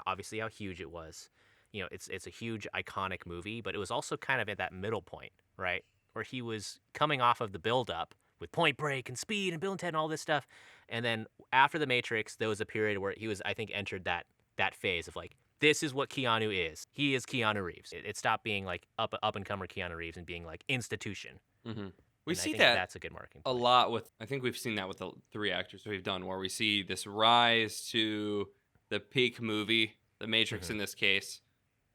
obviously how huge it was. It's a huge iconic movie, but it was also kind of at that middle point, right? Where he was coming off of the build-up with Point Break and Speed and Bill and Ted and all this stuff. And then after The Matrix, there was a period where he was, I think, entered that phase of like, this is what Keanu is. He is Keanu Reeves. It stopped being like up-and-comer Keanu Reeves and being like institution. Mm-hmm. We And I see think that that's a good marking a point. lot with, I think we've seen that with the 3 actors we've done, where we see this rise to the peak movie, The Matrix in this case,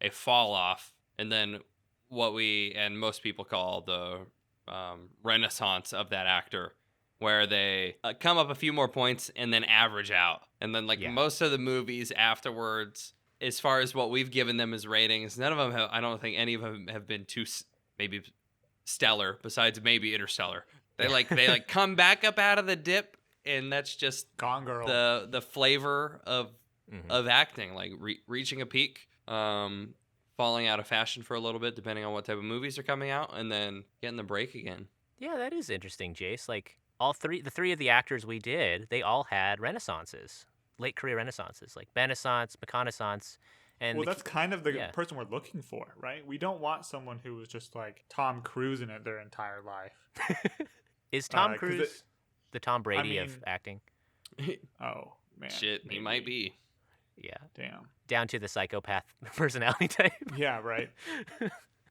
a fall off, and then what we and most people call the renaissance of that actor, where they come up a few more points and then average out. And then like Yeah. most of the movies afterwards, as far as what we've given them as ratings, none of them have, I don't think any of them have been too maybe stellar, besides maybe Interstellar. They come back up out of the dip, and that's just Gone Girl. the flavor of acting, like reaching a peak, falling out of fashion for a little bit, depending on what type of movies are coming out, and then getting the break again. Yeah, that is interesting, Jace. Like the three of the actors we did, they all had renaissances, late career renaissances, like Benaissance, McConaissance, and Well, that's kind of the yeah. person we're looking for, right? We don't want someone who was just like Tom Cruise in it their entire life. is Tom 'cause Cruise the Tom Brady of mean- acting? Oh, man. Shit, he might be. Yeah, Damn. down to the psychopath personality type. Yeah, right.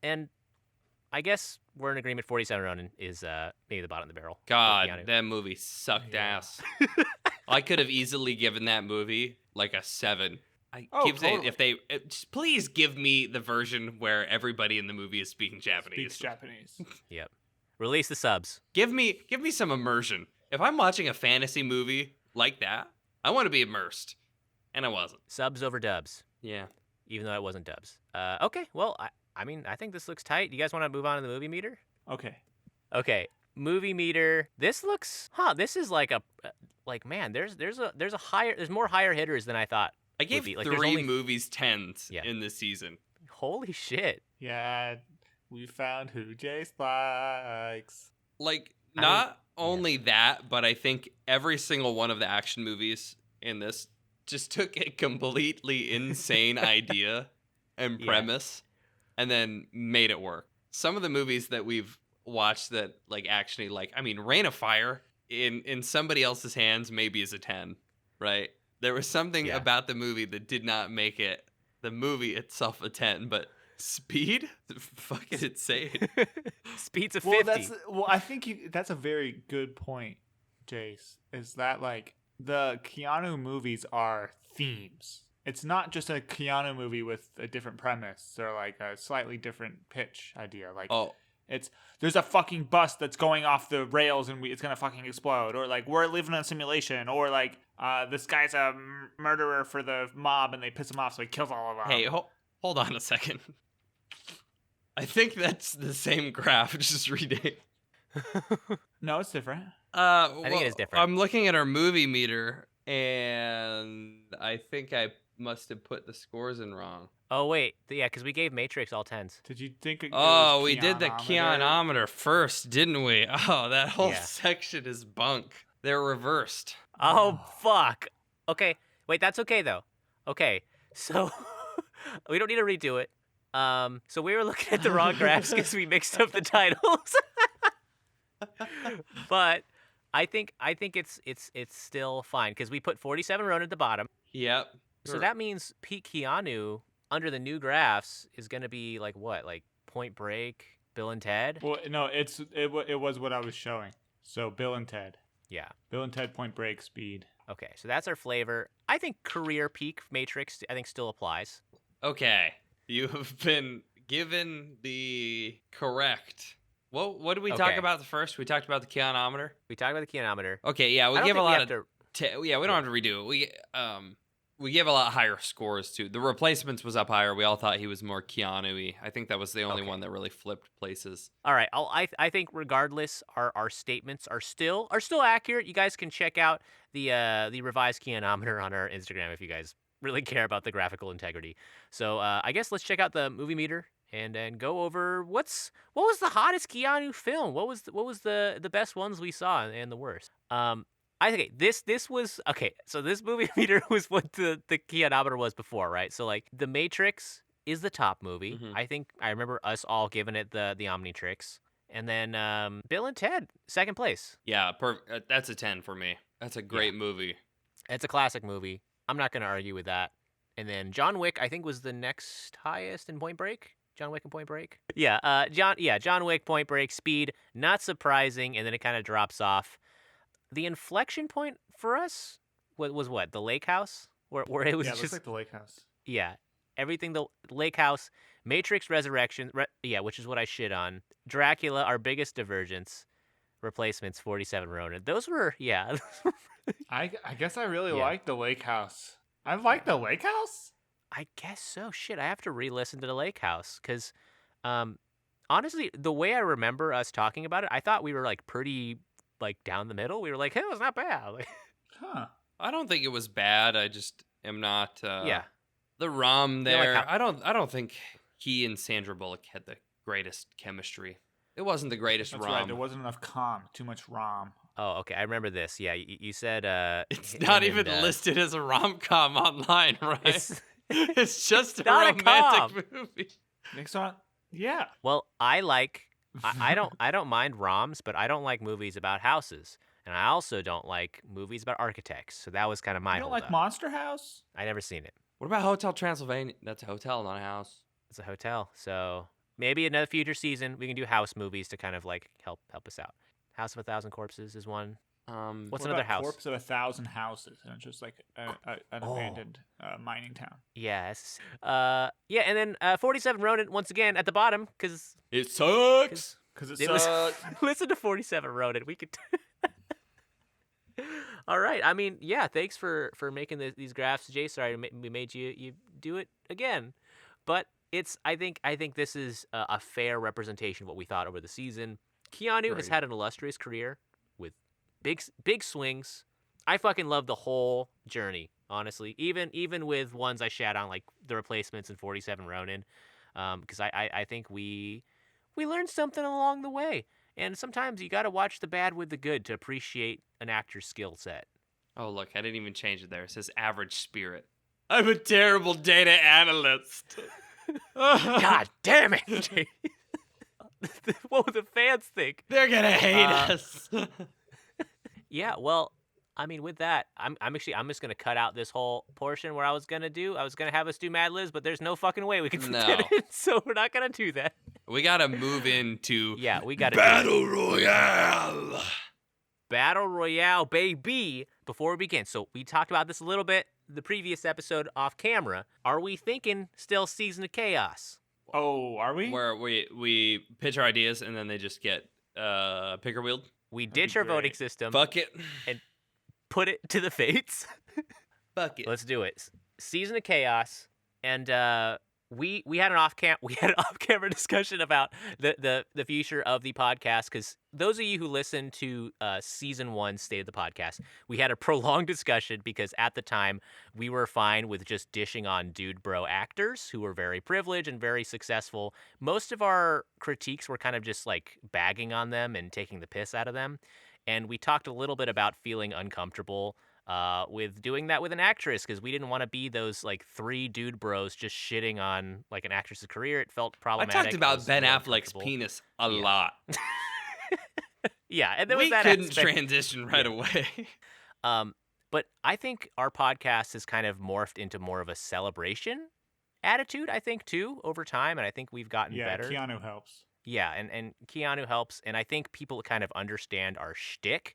And I guess we're in agreement. 47 Ronin is maybe the bottom of the barrel. for God, Keanu. that movie sucked Yeah. ass. I could have easily given that movie like a 7. I Oh, keep saying, totally. if they just please give me the version where everybody in the movie is speaking Japanese. Speaks Japanese. Yep. Release the subs. Give me some immersion. If I'm watching a fantasy movie like that, I want to be immersed, and I wasn't. Subs over dubs, Yeah. even though it wasn't dubs. Okay. Well, I mean, I think this looks tight. You guys want to move on to the movie meter? Okay. Okay, movie meter. This looks, this is like man. There's more higher hitters than I thought. I gave be. Like, there's 3 only- movies 10s Yeah. in this season. Holy shit. Yeah. We found who Jace likes. Like, I not only that, but I think every single one of the action movies in this just took a completely insane idea and premise and then made it work. Some of the movies that we've watched that like actually like, I mean, Reign of Fire in somebody else's hands maybe is a 10, right? There was something about the movie that did not make it the movie itself a 10, but Speed? Fucking insane. Speed's a 50. I think that's a very good point, Jace. Is that like the Keanu movies are themes. It's not just a Keanu movie with a different premise or like a slightly different pitch idea. Like there's a fucking bus that's going off the rails and it's gonna fucking explode, or like we're living in a simulation, or like this guy's a murderer for the mob and they piss him off so he kills all of them. Hey, hold on a second. I think that's the same graph, just reading. No, it's different. I think it is different. I'm looking at our movie meter, and I think I must have put the scores in wrong. Oh, wait. Yeah, because we gave Matrix all 10s. Did you think it Oh, was we did the Keanometer first, didn't we? Oh, that whole section is bunk. They're reversed. Oh, fuck. Okay. Wait, that's okay, though. Okay. So, we don't need to redo it. So we were looking at the wrong graphs because we mixed up the titles. But I think it's still fine because we put 47 Ronin at the bottom. Yep. So that means Pete Keanu under the new graphs is going to be like what? Like Point Break, Bill and Ted? Well, no, it was what I was showing. So Bill and Ted. Yeah. Bill and Ted, Point Break, Speed. Okay, so that's our flavor. I think career peak Matrix I think still applies. Okay. You have been given the correct. What did we talk about first? We talked about the Keanometer. We talked about the Keanometer. Okay, yeah, we give a lot of. We don't have to redo it. We gave a lot higher scores too. The Replacements was up higher. We all thought he was more Keanu-y. I think that was the only one that really flipped places. All right, I think regardless, our statements are still accurate. You guys can check out the revised Keanometer on our Instagram if you guys really care about the graphical integrity. So I guess let's check out the movie meter and go over what was the hottest Keanu film? What was the best ones we saw and the worst? I think this was okay. So this movie meter was what the Keanometer was before, right? So like The Matrix is the top movie. Mm-hmm. I think I remember us all giving it the Omnitrix, and then Bill and Ted second place. Yeah, that's a 10 for me. That's a great movie. It's a classic movie. I'm not going to argue with that. And then John Wick, I think, was the next highest in Point Break. John Wick and Point Break. Yeah, John Wick, Point Break, Speed. Not surprising, and then it kind of drops off. The inflection point for us was what? The Lake House, where it was just it looks like the Lake House. Yeah, everything. The Lake House, Matrix Resurrection. Which is what I shit on. Dracula, our biggest divergence. Replacements, 47 Ronin. Those were I guess I really like the Lake House. I like the Lake House? I guess so. Shit, I have to re-listen to the Lake House because, honestly, the way I remember us talking about it, I thought we were like pretty like down the middle. We were like, hey, it was not bad. Like, I don't think it was bad. I just am not. The Rom there. Like I don't think he and Sandra Bullock had the greatest chemistry. It wasn't the greatest That's Rom. right. There wasn't enough too much Rom. Oh, okay. I remember this. Yeah, you said it's not even listed as a rom-com online, right? It's just a romantic movie. It's not. Yeah. Well, I don't mind roms, but I don't like movies about houses, and I also don't like movies about architects. So that was kind of my. You don't like Monster House? I never seen it. What about Hotel Transylvania? That's a hotel, not a house. It's a hotel. So maybe another future season we can do house movies to kind of like help us out. House of 1,000 Corpses is one. What's another house? Corpse of 1,000 Houses, and it's just like an abandoned mining town. Yes. And then 47 Ronin once again at the bottom because it sucks. Because it sucks. Listen to 47 Ronin. We could. All right. I mean, yeah. Thanks for making these graphs, Jay. Sorry we made you do it again, but I think this is a fair representation of what we thought over the season. Keanu has had an illustrious career with big swings. I fucking love the whole journey, honestly. Even with ones I shat on like The Replacements and 47 Ronin, because I think we we learned something along the way. And sometimes you got to watch the bad with the good to appreciate an actor's skill set. Oh, look, I didn't even change it there. It says average spirit. I'm a terrible data analyst. God damn it, Jay. What would the fans think? They're gonna hate us. Yeah, well, I mean, with that, I'm just gonna cut out this whole portion where I was gonna have us do Mad Libs, but there's no fucking way we can fit it in, so we're not gonna do that. We gotta move into we gotta Battle Royale. Battle Royale, baby. Before we begin, so we talked about this a little bit the previous episode off camera. Are we thinking still Season of Chaos? Oh, are we? Where we pitch our ideas and then they just get picker wheeled. We ditch our voting system. Fuck it. And put it to the fates. Fuck it. Let's do it. Season of Chaos, and we had an off-camera discussion about the future of the podcast, because those of you who listen to season 1 State of the Podcast, we had a prolonged discussion because at the time we were fine with just dishing on dude bro actors who were very privileged and very successful. Most of our critiques were kind of just like bagging on them and taking the piss out of them, and we talked a little bit about feeling uncomfortable with doing that with an actress, because we didn't want to be those like 3 dude bros just shitting on like an actress's career. It felt problematic. I talked about Ben Affleck's penis a lot. Yeah, and there we was that couldn't aspect. transition right away. But I think our podcast has kind of morphed into more of a celebration attitude, I think, too, over time, and I think we've gotten better. Yeah, Keanu helps. Yeah, and Keanu helps, and I think people kind of understand our shtick.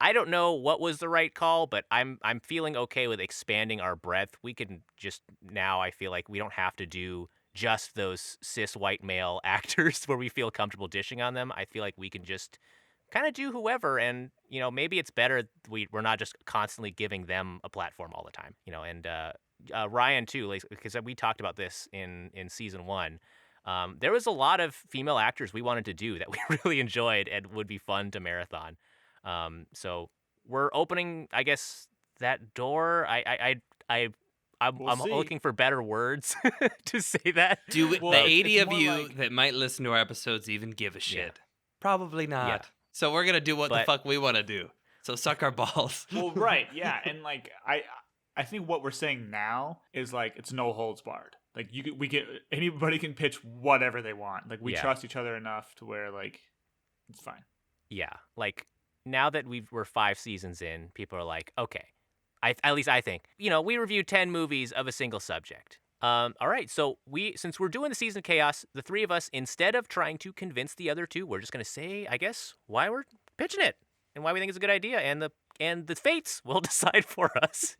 I don't know what was the right call, but I'm feeling okay with expanding our breadth. We can just now, I feel like we don't have to do just those cis white male actors where we feel comfortable dishing on them. I feel like we can just kind of do whoever, and maybe it's better we're not just constantly giving them a platform all the time. And Ryan too, like, because we talked about this in season 1. There was a lot of female actors we wanted to do that we really enjoyed and would be fun to marathon. So we're opening, I guess, that door. I'm looking for better words to say that. Do Well, the 80 it's of more you like- that might listen to our episodes even give a shit? Yeah. Probably not. Yeah. So we're gonna do what the But- fuck we want to do. So suck our balls. Well, right, yeah, and like I think what we're saying now is like it's no holds barred. Like anybody can pitch whatever they want. Like we trust each other enough to where like it's fine. Yeah, like now that we're 5 seasons in, people are like, okay. At least I think. We reviewed 10 movies of a single subject. All right, so since we're doing the Season of Chaos, the 3 of us, instead of trying to convince the other 2, we're just gonna say, I guess, why we're pitching it and why we think it's a good idea, and the fates will decide for us.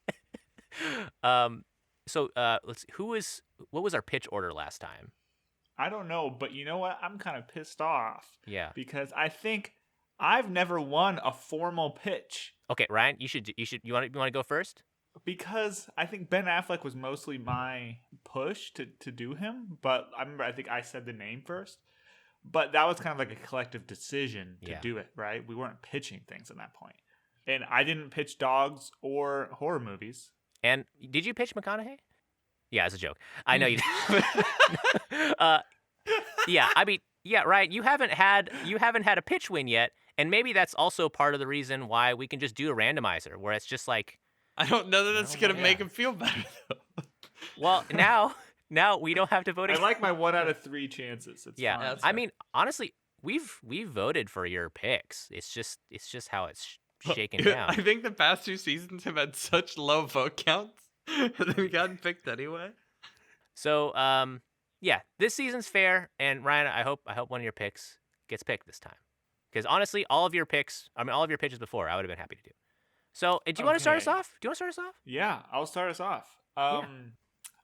So let's see, what was our pitch order last time? I don't know, but you know what? I'm kind of pissed off. Yeah. Because I think I've never won a formal pitch. Okay, Ryan, you want to go first? Because I think Ben Affleck was mostly my push to do him, but I think I said the name first. But that was kind of like a collective decision to do it, right? We weren't pitching things at that point. And I didn't pitch dogs or horror movies. And did you pitch McConaughey? Yeah, it's a joke. I know you did. Yeah, I mean, yeah, Ryan, you haven't had a pitch win yet, and maybe that's also part of the reason why we can just do a randomizer, where it's just like, I don't know that that's gonna make him feel better though. well, now we don't have to vote. I like my 1 out of 3 chances. It's yeah, fine. I mean, honestly, we've voted for your picks. It's just how it's shaken down. I think the past 2 seasons have had such low vote counts that we gotten picked anyway. So, yeah, this season's fair, and Ryan, I hope one of your picks gets picked this time, because honestly, all of your pitches before, I would have been happy to do. So, do you want to start us off? Yeah, I'll start us off. Yeah.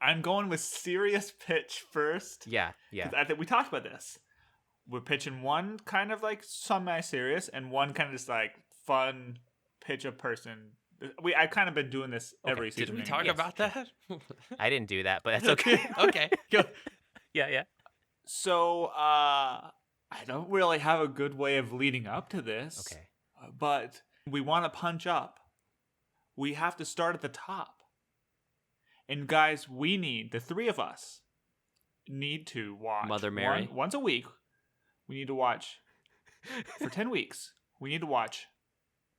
I'm going with serious pitch first. Yeah. 'Cause I think we talked about this. We're pitching one kind of like semi-serious and one kind of just like fun pitch a person. I've kind of been doing this every season. Did we talk about that? I didn't do that, but that's okay. Okay, go. Yeah. So, I don't really have a good way of leading up to this. Okay. But we want to punch up. We have to start at the top. And guys, the 3 of us need to watch Mother Mary. once a week. we need to watch for 10 weeks. We need to watch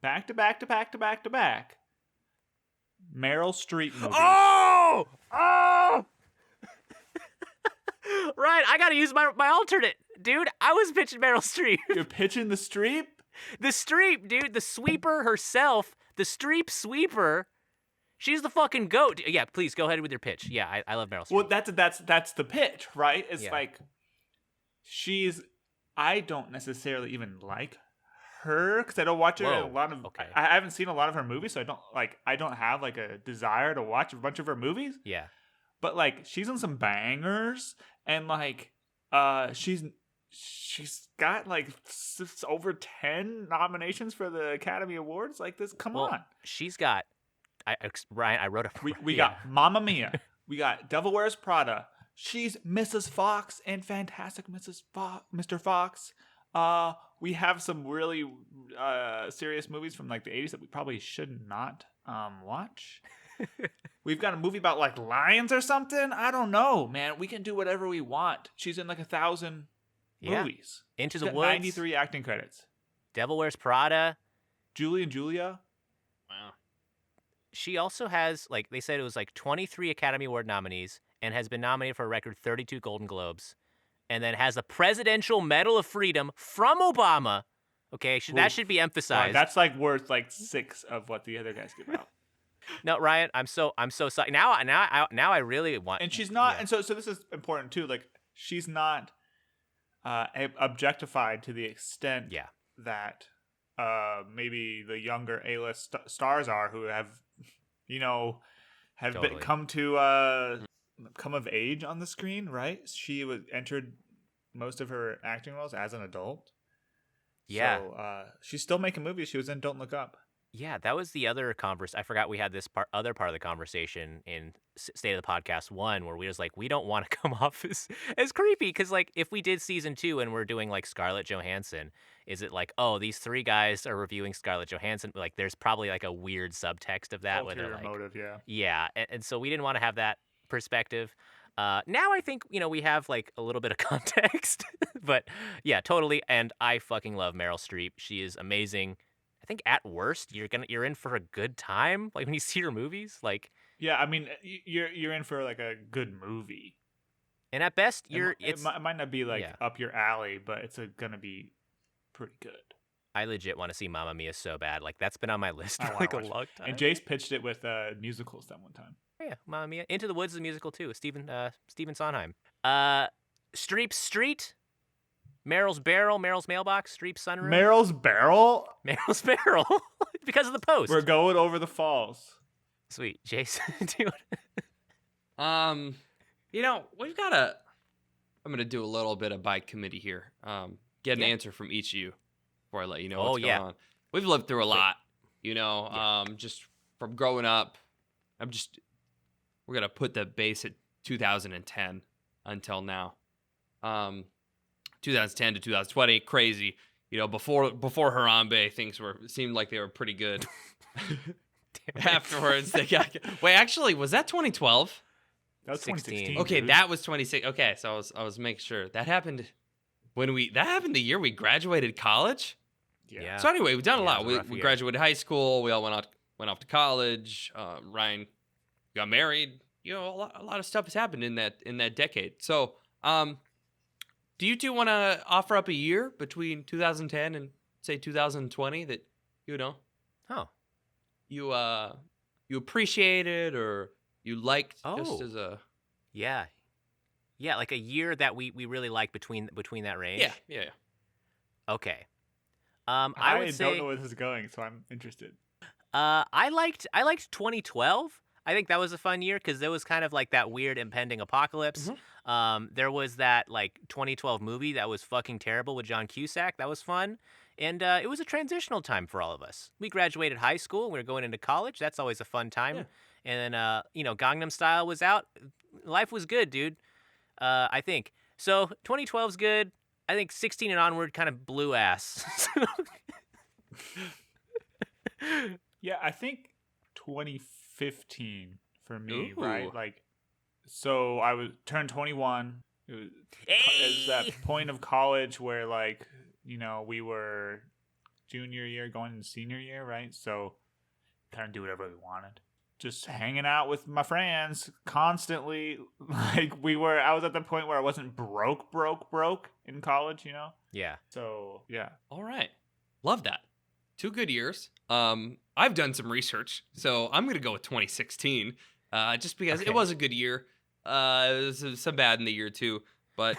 back to back to back to back to back Meryl Streep movies. Oh! Right, I gotta use my alternate. Dude, I was pitching Meryl Streep. You're pitching the Streep? The Streep, dude, the sweeper herself, the Streep sweeper. She's the fucking goat. Yeah, please go ahead with your pitch. Yeah, I love Meryl Streep. Well, that's the pitch, right? It's Yeah. like I don't necessarily even like her because I don't watch her in a Whoa, lot of. okay. I haven't seen a lot of her movies, so I don't have like a desire to watch a bunch of her movies. Yeah. But like she's in some bangers, and like she's got like over 10 nominations for the Academy Awards. Like this, come on. She's got. Ryan, I wrote a. We got Mamma Mia. We got Devil Wears Prada. She's Mrs. Fox and Fantastic Mr. Fox. We have some really serious movies from like the 80s that we probably should not watch. We've got a movie about like lions or something. I don't know, man. We can do whatever we want. She's in like 1,000 movies. Into She's the got Woods. 93 acting credits. Devil Wears Prada. Julie and Julia. Wow. She also has, like, they said it was like 23 Academy Award nominees and has been nominated for a record 32 Golden Globes, and then has a Presidential Medal of Freedom from Obama. Okay, that should be emphasized. Right, that's like worth like 6 of what the other guys give out. No, Ryan, I'm so sorry. Now I really want. And she's not, yeah. and so this is important too. Like she's not objectified to the extent that maybe the younger A-list stars are, who have Totally. come of age on the screen. Right? She entered most of her acting roles as an adult. Yeah. So she's still making movies. She was in Don't Look Up. Yeah, that was the other conversation. I forgot we had this other part of the conversation in State of the Podcast 1, where we was like, we don't want to come off as creepy, because like if we did season 2 and we're doing like Scarlett Johansson, is it like, oh, these 3 guys are reviewing Scarlett Johansson? Like there's probably like a weird subtext of that. Ulterior like, motive, yeah. Yeah, and so we didn't want to have that perspective. Now I think, we have like a little bit of context, but yeah, totally. And I fucking love Meryl Streep. She is amazing. I think at worst you're in for a good time. Like when you see her movies, like yeah, I mean you're in for like a good movie, and at best it might not be like up your alley, but it's gonna be pretty good. I legit want to see Mamma Mia so bad. Like that's been on my list for like a long time. And Jace pitched it with musicals that one time. Yeah, Mamma Mia. Into the Woods is a musical too. Stephen Sondheim. Streep Street. Meryl's Barrel, Meryl's Mailbox, Streep's Sunroom. Meryl's Barrel? Meryl's Barrel. Because of the post. We're going over the falls. Sweet. Jason, do you we've got I'm going to do a little bit of by committee here. Get an answer from each of you before I let you know what's going on. We've lived through a lot, just from growing up. We're going to put the base at 2010 until now. 2010 to 2020, crazy. Before Harambe, things seemed like they were pretty good. Afterwards, they got. Wait, actually, was that 2012? That was 2016. Okay, dude. that was 26. Okay, so I was making sure that happened the year we graduated college. Yeah. So anyway, we've done a lot. Rough We year. graduated high school. We all went off to college. Ryan got married. A lot of stuff has happened in that decade. So, do you two want to offer up a year between 2010 and say 2020 that you appreciated or you liked just as a Yeah, like a year that we really like between that range. Yeah. Okay. I would say don't know where this is going, so I'm interested. I liked 2012. I think that was a fun year because there was kind of like that weird impending apocalypse. Mm-hmm. There was that like 2012 movie that was fucking terrible with John Cusack. That was fun. And it was a transitional time for all of us. We graduated high school. We were going into college. That's always a fun time. Yeah. And then, Gangnam Style was out. Life was good, dude. I think. So 2012's good. I think 16 and onward kind of blew ass. Yeah, I think 2015 for me, Ooh. right? Like, so I turned 21. It was that point of college where, like, you know, we were junior year going into senior year, right? So kind of do whatever we wanted. Just hanging out with my friends constantly. Like, I was at the point where I wasn't broke in college, you know? Yeah. So, yeah. All right. Love that. 2 good years. I've done some research, so I'm going to go with 2016, just because it was a good year. It was some bad in the year, too. But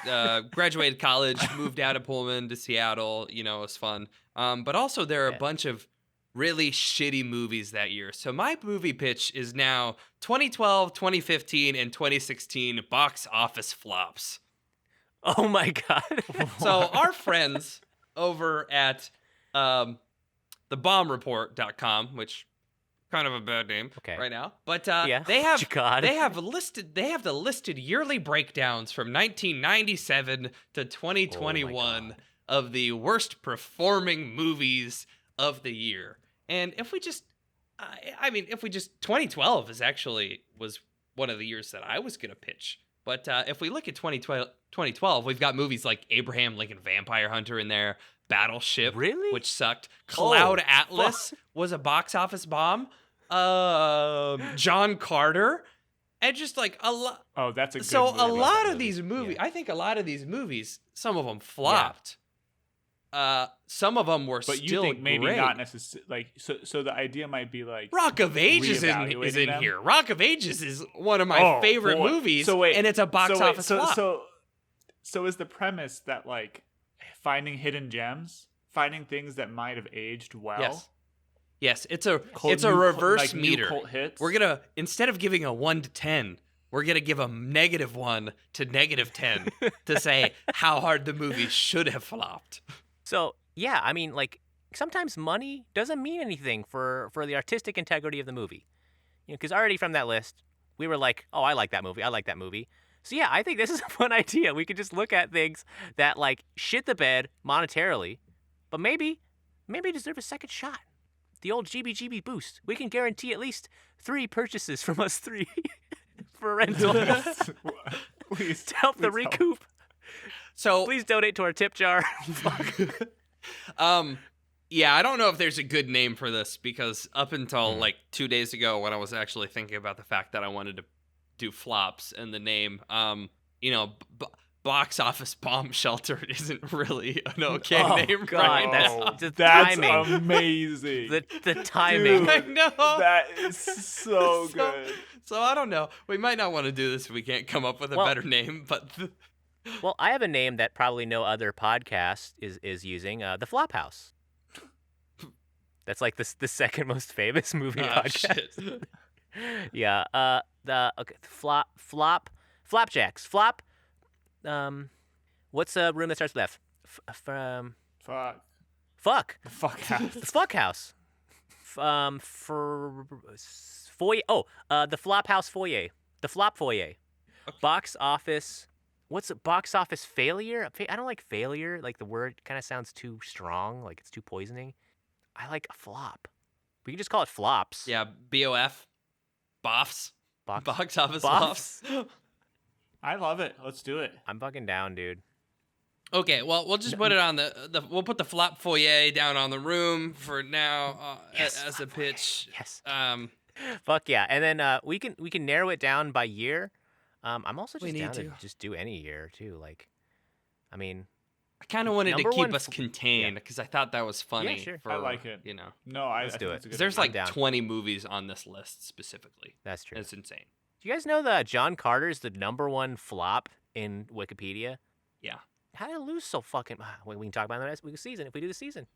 graduated college, moved out of Pullman to Seattle. You know, it was fun. But also there are a bunch of really shitty movies that year. So my movie pitch is now 2012, 2015, and 2016 box office flops. Oh my God. So our friends over at thebombreport.com, which kind of a bad name right now, but they have the listed yearly breakdowns from 1997 to 2021 of the worst performing movies of the year. And if we just 2012 was one of the years that I was gonna pitch. But if we look at 2012, we've got movies like Abraham Lincoln Vampire Hunter in there, Battleship, which sucked. Cloud Atlas was a box office bomb. John Carter, and just like a lot. Oh, that's a good so movie. a lot of these movies. I think a lot of these movies, some of them flopped. Some of them were but still you think maybe great. not necessarily like so the idea might be like Rock of Ages is in here. Rock of Ages is one of my favorite movies, and it's a box office flop. So is the premise that, like, finding hidden gems, finding things that might have aged well? Yes, it's a reverse meter. We're gonna, instead of giving a 1 to 10, we're gonna give a -1 to -10 to say how hard the movie should have flopped. So yeah, I mean, like, sometimes money doesn't mean anything for the artistic integrity of the movie. You know, because already from that list, we were like, oh, I like that movie. So yeah, I think this is a fun idea. We could just look at things that, like, shit the bed monetarily, but maybe deserve a second shot. The old GBGB boost. We can guarantee at least 3 purchases from us 3 for rental. Please, to help the recoup. So please donate to our tip jar. Yeah, I don't know if there's a good name for this, because up until like 2 days ago, when I was actually thinking about the fact that I wanted to do flops and the name, box office bomb shelter isn't really an okay name right now. That's amazing. The timing. Dude, I know. That is so good. So I don't know. We might not want to do this if we can't come up with a better name, but well, I have a name that probably no other podcast is using, the Flophouse. That's like the second most famous movie podcast. Shit. Yeah. Flapjacks. What's a room that starts with F? Fuck. The fuck house. The fuck house. Foyer. Oh, the Flophouse foyer. The flop foyer. Okay. Box office. What's a box office failure? I don't like failure. Like, the word kind of sounds too strong. Like, it's too poisoning. I like a flop. We can just call it flops. Yeah, BOF. Box office Boffs? flops. I love it. Let's do it. I'm fucking down, dude. Okay, well, we'll just put it on we'll put the flop foyer down on the room for now as a pitch. Yes. Fuck yeah. And then we can narrow it down by year. I'm also just down to just do any year too. Like, I mean, I kind of wanted to keep us contained because I thought that was funny. Yeah, sure. I like it. You know. No, let's do it. There's like 20 movies on this list specifically. That's true. It's insane. Do you guys know that John Carter's the #1 flop in Wikipedia? Yeah. How did it lose so fucking? We can talk about it next week's season if we do the season.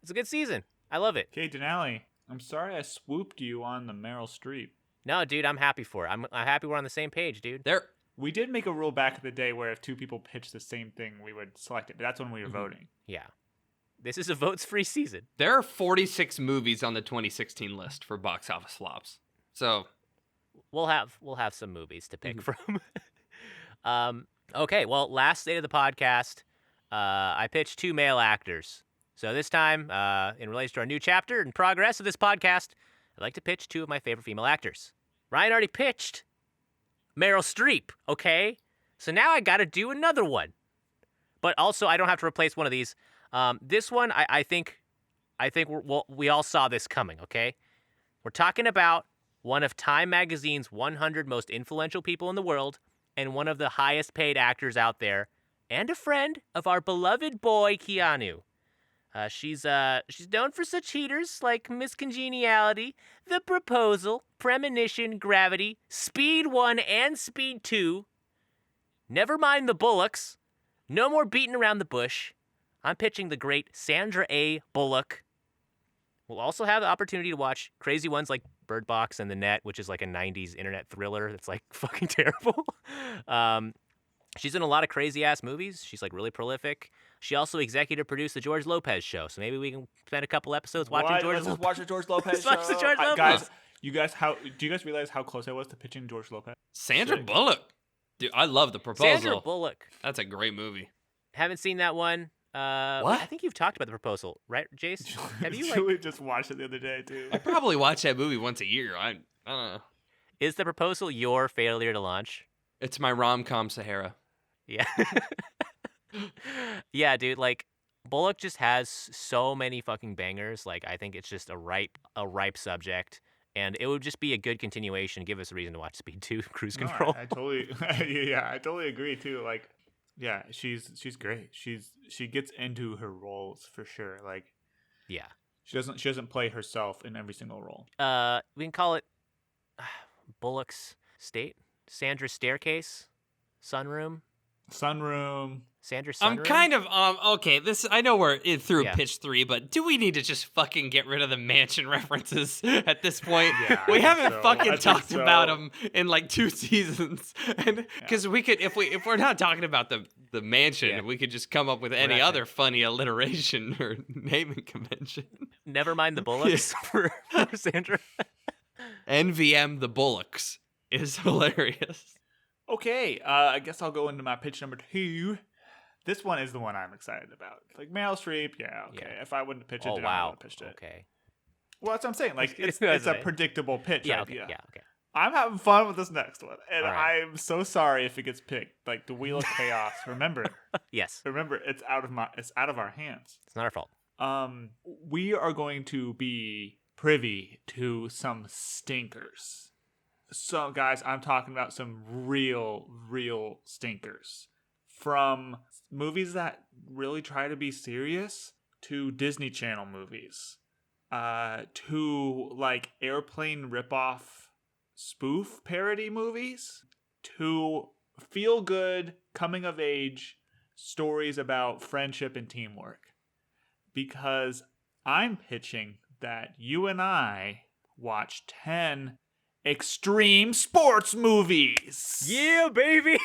It's a good season. I love it. Okay, Denali, I'm sorry I swooped you on the Meryl Streep. No, dude, I'm happy for it. I'm happy we're on the same page, dude. We did make a rule back in the day where if 2 people pitched the same thing, we would select it. But that's when we were voting. Yeah. This is a votes-free season. There are 46 movies on the 2016 list for box office flops. So we'll have some movies to pick from. Okay, well, last day of the podcast, I pitched 2 male actors. So this time, in relation to our new chapter and progress of this podcast, I'd like to pitch 2 of my favorite female actors. Ryan already pitched Meryl Streep, okay? So now I got to do another one. But also, I don't have to replace one of these. This one, I think we all saw this coming, okay? We're talking about one of Time Magazine's 100 most influential people in the world and one of the highest paid actors out there and a friend of our beloved boy, Keanu. She's known for such heaters like Miss Congeniality, The Proposal, Premonition, Gravity, Speed 1 and Speed 2. Never mind the Bullocks. No more beating around the bush. I'm pitching the great Sandra A. Bullock. We'll also have the opportunity to watch crazy ones like Bird Box and The Net, which is like a 90s internet thriller that's like fucking terrible. She's in a lot of crazy-ass movies. She's like really prolific. She also executive produced the George Lopez show, so maybe we can spend a couple episodes watching George Lopez. Let's watch the George Lopez show. Let's watch the George Lopez. Guys, do you guys realize how close I was to pitching George Lopez? Sandra Bullock. Dude, I love The Proposal. Sandra Bullock. That's a great movie. Haven't seen that one. What? I think you've talked about The Proposal, right, Jace? Have you? Julie just watched it the other day too. I probably watch that movie once a year. I don't know. Is The Proposal your failure to launch? It's my rom-com Sahara. Yeah. Yeah, dude, like Bullock just has so many fucking bangers. Like I think it's just a ripe subject, and it would just be a good continuation, give us a reason to watch Speed 2 Cruise Control. I totally I totally agree too. Like yeah, she's great. She gets into her roles for sure. Like yeah. She doesn't play herself in every single role. We can call it Bullock's State, Sandra's Staircase, Sunroom. Sandra's Sunroom. I'm kind of okay. This I know we're through pitch 3, but do we need to just fucking get rid of the mansion references at this point? Yeah, we haven't fucking talked so. about them in like 2 seasons, and because we could, if we're not talking about the mansion, we could just come up with any other funny alliteration or naming convention. Never mind the Bullocks for Sandra. NVM the Bullocks is hilarious. Okay, I guess I'll go into my pitch number 2. This one is the one I'm excited about. Like Meryl Streep, yeah, okay. Yeah. If I wouldn't pitch it, then I wouldn't have pitched it. Okay. Well, that's what I'm saying. Like it's a predictable pitch idea. Yeah, okay. I'm having fun with this next one, and I'm so sorry if it gets picked. Like the Wheel of Chaos. Remember? Yes. Remember, it's out of our hands. It's not our fault. We are going to be privy to some stinkers. So, guys, I'm talking about some real stinkers. From movies that really try to be serious to Disney Channel movies, to like airplane ripoff spoof parody movies, to feel good coming of age stories about friendship and teamwork. Because I'm pitching that you and I watch 10 extreme sports movies. Yeah, baby.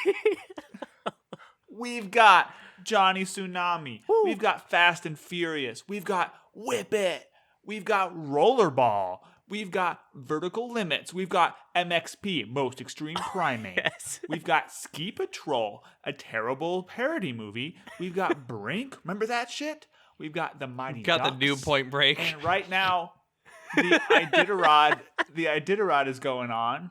We've got Johnny Tsunami. Woo. We've got Fast and Furious. We've got Whip It. We've got Rollerball. We've got Vertical Limits. We've got MXP, Most Extreme Primate. Yes. We've got Ski Patrol, a terrible parody movie. We've got Brink. Remember that shit? We've got The Mighty Ducks. Got the new Point Break. And right now, the Iditarod is going on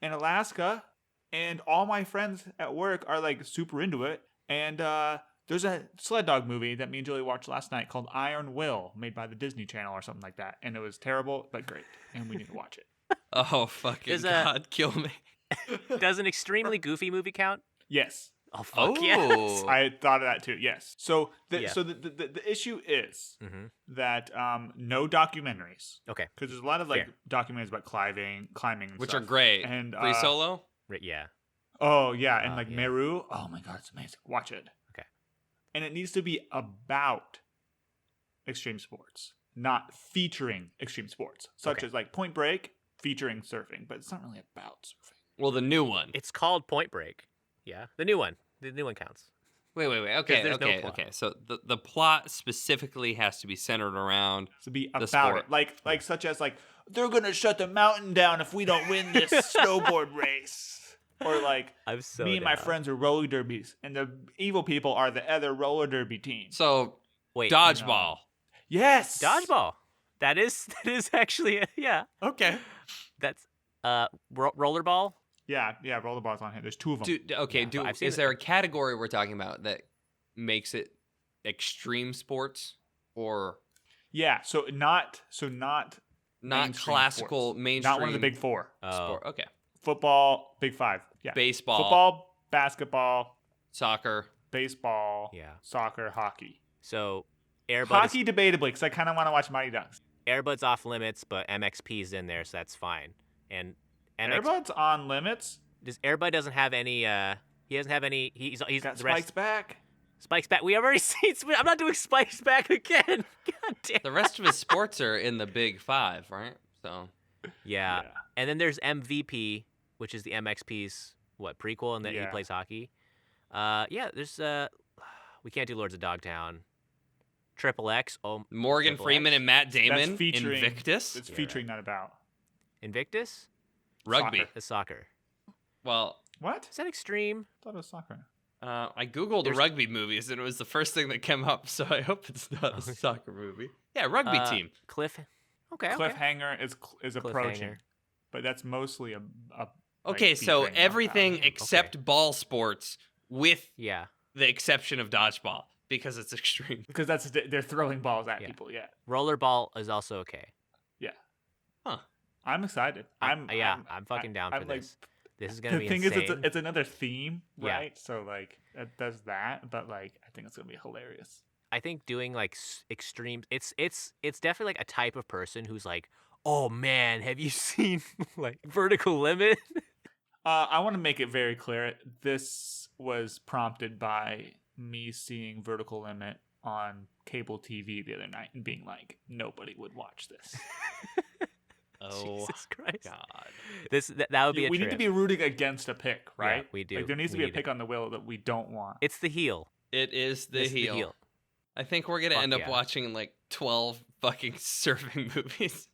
in Alaska, and all my friends at work are like super into it. And there's a sled dog movie that me and Julie watched last night called Iron Will, made by the Disney Channel or something like that, and it was terrible but great, and we need to watch it. Oh fucking God, kill me! Does an extremely goofy movie count? Yes. Oh fuck yes! I thought of that too. Yes. So the issue is that no documentaries. Okay. Because there's a lot of like documentaries about climbing, and which stuff. are great. And Free Solo. Yeah. Oh yeah, and like Meru. Oh my God, it's amazing. Watch it. Okay. And it needs to be about extreme sports, not featuring extreme sports, such as like Point Break featuring surfing, but it's not really about surfing. Well, the new one. It's called Point Break. Yeah, the new one. The new one counts. Wait. Okay. So the plot specifically has to be centered around to be about it, like such as like they're gonna shut the mountain down if we don't win this snowboard race, or like me and my friends are roller derbies, and the evil people are the other roller derby team. So wait, dodgeball. Yes, dodgeball. That is actually yeah. Okay. That's rollerball. Yeah, rollerballs on here. There's 2 of them. Is there a category we're talking about that makes it extreme sports or Yeah, so not not classical sports. mainstream? Not one of the big 4. Sport. Okay. Football, big 5. Yeah. Baseball. Football, basketball, Soccer. baseball, Yeah. soccer, hockey. So Airbud Hockey debatably, because I kind of want to watch Mighty Ducks. Airbud's off limits, but MXP's in there, so that's fine. And Airbud's on limits. Airbud doesn't have any. He doesn't have any. He's Got the rest. Spike's back. Spike's back. We have already seen. I'm not doing Spike's back again. God damn. The rest of his sports are in the big 5, right? So. Yeah. And then there's MVP, which is the MXP's prequel, and then he plays hockey. There's we can't do Lords of Dogtown. Triple X. Oh, Morgan Triple Freeman X. and Matt Damon. That's featuring Invictus. It's featuring, not about. Invictus. Rugby. Soccer. The soccer. Well, What? Is that extreme? I thought it was soccer. I googled rugby movies and it was the first thing that came up, so I hope it's not a soccer movie. Yeah, rugby team. Cliff. Okay. Cliffhanger is approaching, Cliffhanger. but that's mostly a Okay, so featuring everything knockout. except ball sports, with Yeah. the exception of dodgeball, because it's extreme. because they're throwing balls at Yeah. people. Yeah, Rollerball is also okay. I'm excited. I'm fucking down for I'm like, this. This is gonna the be thing insane. is, it's another theme, Yeah. right? So like it does that, but like I think it's gonna be hilarious. I think doing like extreme. It's definitely like a type of person who's like, oh man, have you seen like Vertical Limit? I want to make it very clear. This was prompted by me seeing Vertical Limit on cable TV the other night and being like, nobody would watch this. Oh, Jesus Christ! God. That would be. We need to be rooting against a pick, right? we do. Like, there needs to We be a need pick on the wheel that we don't want. It's the heel. It is the It's heel. The heel. I think we're gonna Fuck end up yeah. watching like 12 fucking surfing movies.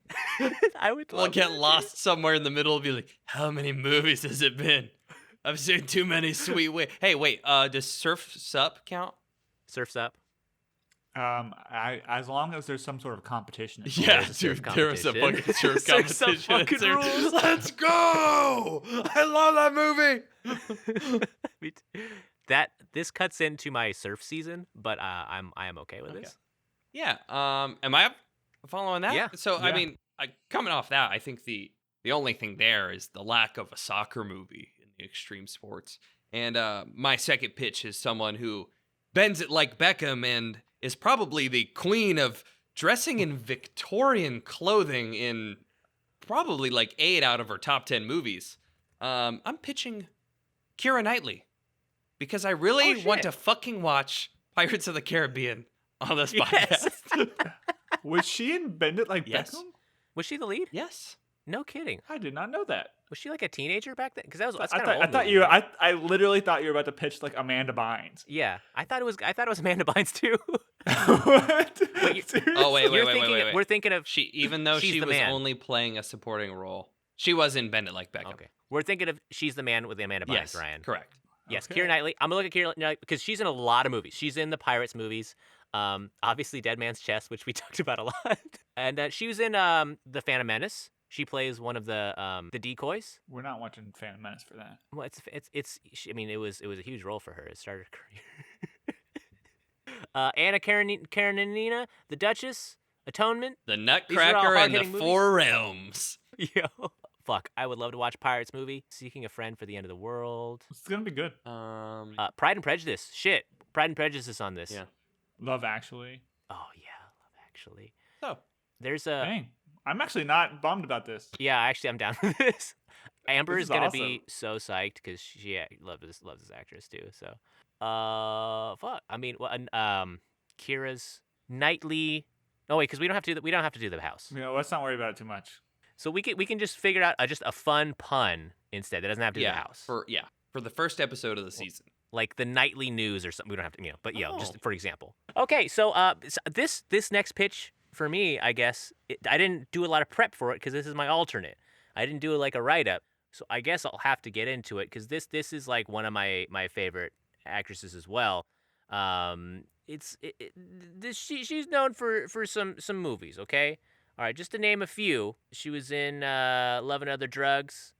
I would. We'll love get that, lost somewhere in the middle and be like, how many movies has it been? I've seen too many sweet waves. Hey, wait, does Surf's Up count? Surf's Up. As long as there's some sort of competition. Yeah, There's a surf dude, there was a competition. fucking surf Surf's Up competition. fucking rules. Let's go! I love that movie. This cuts into my surf season, but I am okay with this. Yeah. Am I following that? Yeah. So I Yeah. mean, coming off that, I think the only thing there is the lack of a soccer movie in the extreme sports. And my second pitch is someone who bends it like Beckham and is probably the queen of dressing in Victorian clothing in probably like 8 out of her top 10 movies. I'm pitching Keira Knightley because I really want to fucking watch Pirates of the Caribbean on this Yes. podcast. Was she in Bend It Like Yes. Beckham? Was she the lead? Yes. No kidding. I did not know that. Was she like a teenager back then? Because that's I kind of old. thought movie, you. right? I literally thought you were about to pitch like Amanda Bynes. Yeah, I thought it was Amanda Bynes too. What? Seriously? Oh wait. We're thinking of She, even though She's she the was man. only playing a supporting role, she was in Bend It Like Beckham. Okay. We're thinking of She's the Man with Amanda Bynes, Yes, Ryan. correct. Yes, Okay. Keira Knightley. I'm gonna look at Keira Knightley because she's in a lot of movies. She's in the Pirates movies. Obviously Dead Man's Chest, which we talked about a lot, and she was in the Phantom Menace. She plays one of the decoys. We're not watching Phantom Menace for that. Well, I mean, it was a huge role for her. It started her career. Anna Karenina, The Duchess, Atonement. The These are all Nutcracker and the hard-hitting Four Realms. Yo, fuck! I would love to watch Pirates movie. Seeking a Friend for the End of the World. It's gonna be good. Pride and Prejudice. Shit, Pride and Prejudice is on this. Yeah. Love Actually. Oh yeah, Love Actually. So There's a Dang, I'm actually not bummed about this. yeah. Actually, I'm down with this. Amber This is is gonna awesome. be so psyched because she loves this actress too. So, fuck. I mean, Kira's Knightley. Oh wait, because we don't have to do the house. You know, let's not worry about it too much. So we can just figure out just a fun pun instead. That doesn't have to do the house. for the first episode of the season. Like the nightly news or something. We don't have to, but just Oh. for example. Okay, so this next pitch for me, I guess I didn't do a lot of prep for it because this is my alternate. I didn't do like a write up, so I guess I'll have to get into it because this is like one of my favorite actresses as well. She's known for some movies. Okay, all right, just to name a few. She was in Love and Other Drugs.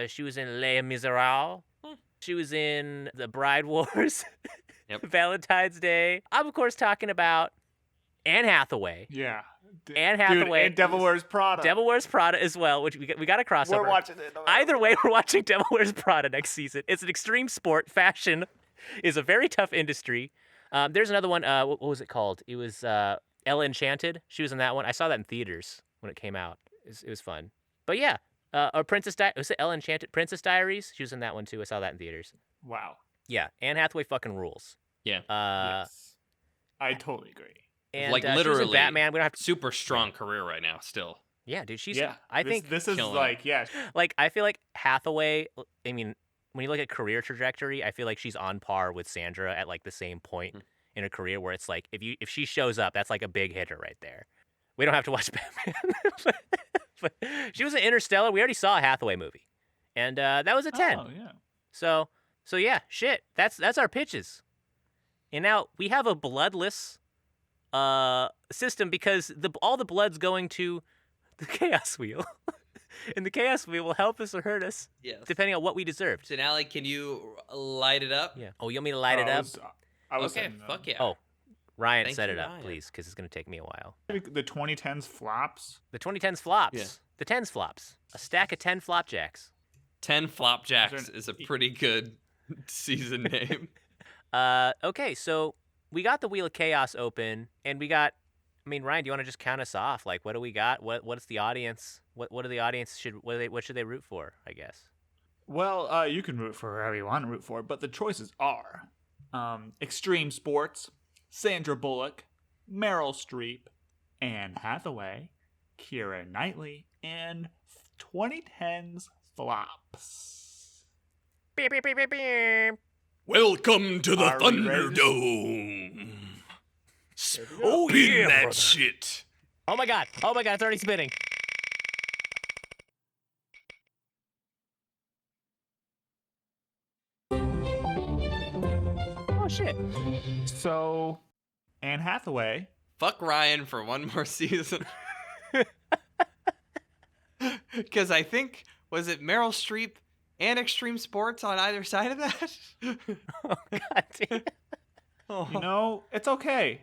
She was in Les Miserables. She was in The Bride Wars. Yep. Valentine's Day. I'm of course talking about Anne Hathaway. Yeah. Anne Hathaway. Dude, and Devil Wears Prada. Devil Wears Prada as well, which we got a crossover. We're watching it. Either way, we're watching Devil Wears Prada next season. It's an extreme sport. Fashion is a very tough industry. There's another one. What was it called? It was Ella Enchanted. She was in that one. I saw that in theaters when it came out. It was fun. But yeah, was it Ella Enchanted? Princess Diaries. She was in that one too. I saw that in theaters. Wow. Yeah, Anne Hathaway fucking rules. Yeah. Yes. I totally agree. And like she was in literally Batman. We don't have to. Super strong career right now still. Yeah, dude. She's. Yeah. I think this is killing like, yeah. like I feel like Hathaway. I mean, when you look at career trajectory, I feel like she's on par with Sandra at like the same point in her career where it's like if she shows up, that's like a big hitter right there. We don't have to watch Batman. but she was in Interstellar. We already saw a Hathaway movie, and that was a 10. Oh, yeah. So yeah, shit. That's our pitches. And now we have a bloodless system because all the blood's going to the Chaos Wheel. And the Chaos Wheel will help us or hurt us Yes. depending on what we deserved. So Allie, can you light it up? Yeah. Oh, you want me to light it up? I was Okay, saying, fuck yeah. Oh, Ryan, Thank set you, it up, Ryan. please, because it's going to take me a while. The 2010s flops. The 2010s flops. Yeah. The 10s flops. A stack of 10 flopjacks. 10 Flopjacks Is there is a pretty good season name. Okay, so we got the Wheel of Chaos open, and we got. I mean, Ryan, do you want to just count us off? Like, what do we got? What's the audience? What do the audience what should they root for? I guess. Well, you can root for whoever you want to root for, but the choices are Extreme Sports, Sandra Bullock, Meryl Streep, Anne Hathaway, Keira Knightley, and 2010's flops. Beep, beep, beep, beep, beep. Welcome to the Are we ready? Thunderdome. Oh, Spin yeah, that brother. shit. Oh my god, it's already spinning. Oh shit. So, Anne Hathaway. Fuck Ryan for one more season. Because I think, was it Meryl Streep and Extreme Sports on either side of that? Oh god damn. Oh. You know, it's okay.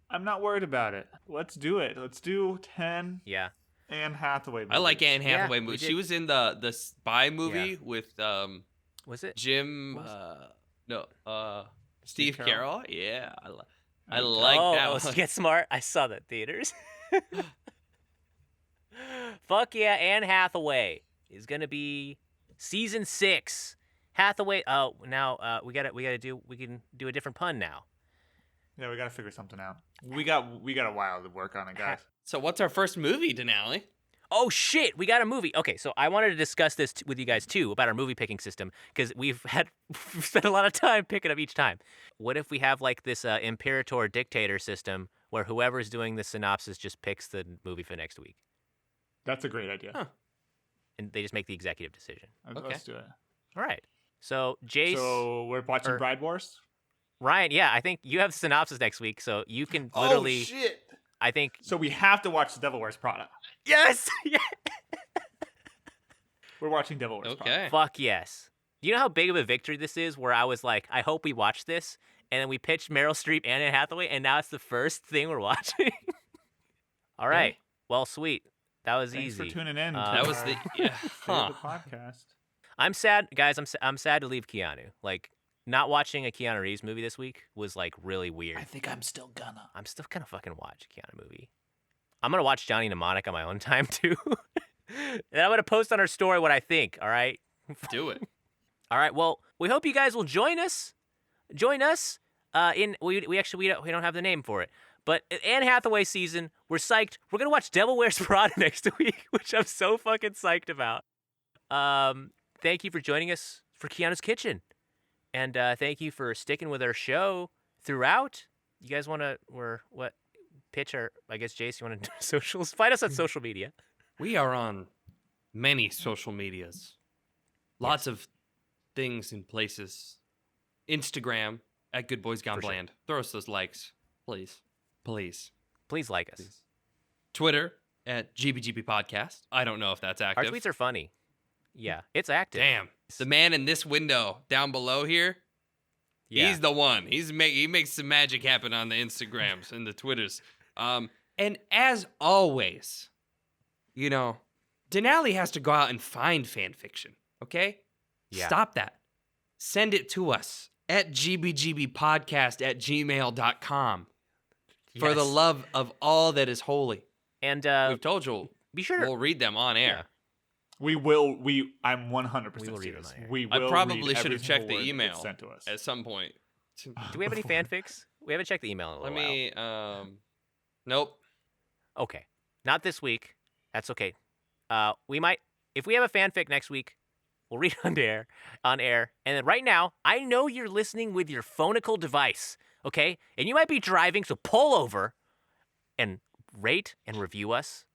I'm not worried about it. Let's do it. Let's do 10 Yeah. Anne Hathaway movies. I like Anne Yeah, Hathaway we movies. did. She was in the Spy movie with Was it? Jim Steve Carell? Carell. Yeah, I Okay. like that let's one. get smart. I saw that in theaters. Fuck yeah, Anne Hathaway is gonna be season 6. Hathaway. Oh, now we can do a different pun now. Yeah, we gotta figure something out. We got a while to work on it, guys. So what's our first movie, Denali? Oh shit, we got a movie. Okay, so I wanted to discuss this with you guys too about our movie picking system because we've spent a lot of time picking up each time. What if we have like this imperator dictator system where whoever's doing the synopsis just picks the movie for next week That's a great idea. Huh. and they just make the executive decision? Okay. Let's do it. All right. So Jace, So we're watching or- Bride Wars. Ryan, yeah, I think you have the synopsis next week, so you can literally. Oh shit! I think. So we have to watch The Devil Wears Prada. Yes. Yeah. We're watching Devil Wears Prada. Okay. Fuck yes. Do you know how big of a victory this is? Where I was like, I hope we watch this, and then we pitched Meryl Streep and Anne Hathaway, and now it's the first thing we're watching. All right. Well, sweet. That was Thanks easy. for tuning in. That to was our the- yeah, favorite huh. podcast. I'm sad, guys. I'm sad to leave Keanu. Like, not watching a Keanu Reeves movie this week was like really weird. I think I'm still gonna. I'm still gonna fucking watch a Keanu movie. I'm gonna watch Johnny Mnemonic on my own time too, and I'm gonna post on our story what I think. All right. Do it. All right. Well, we hope you guys will join us. Join us. We don't have the name for it, but Anne Hathaway season. We're psyched. We're gonna watch Devil Wears Prada next week, which I'm so fucking psyched about. Thank you for joining us for Keanu's Kitchen, and thank you for sticking with our show throughout. You guys want to pitch our? I guess Jace, you want to do socials? Find us on social media. We are on many social medias. Lots of things and places. Instagram at Good Boys Gone For sure. Bland. Throw us those likes, please. Please. Please like us. Please. Twitter at GBGB Podcast. I don't know if that's Our active. tweets are funny. Yeah, it's active. Damn. The man in this window down below here, Yeah. he's the one. He makes some magic happen on the Instagrams and the Twitters. And as always, you know, Denali has to go out and find fan fiction, okay? Yeah. Stop that. Send it to us at gbgbpodcast@gmail.com for the Yes. love of all that is holy. And We've told you be sure to we'll read them on air. We will. I'm 100% We will read serious. them on air. We I will probably read should have every checked the single word that email gets sent to us. at some point. Do we have any fanfics? We haven't checked the email in a Let little me, nope. while. Okay. Not this week. That's okay. We might, if we have a fanfic next week, we'll read it on air. And then right now, I know you're listening with your phonical device, okay? And you might be driving, so pull over and rate and review us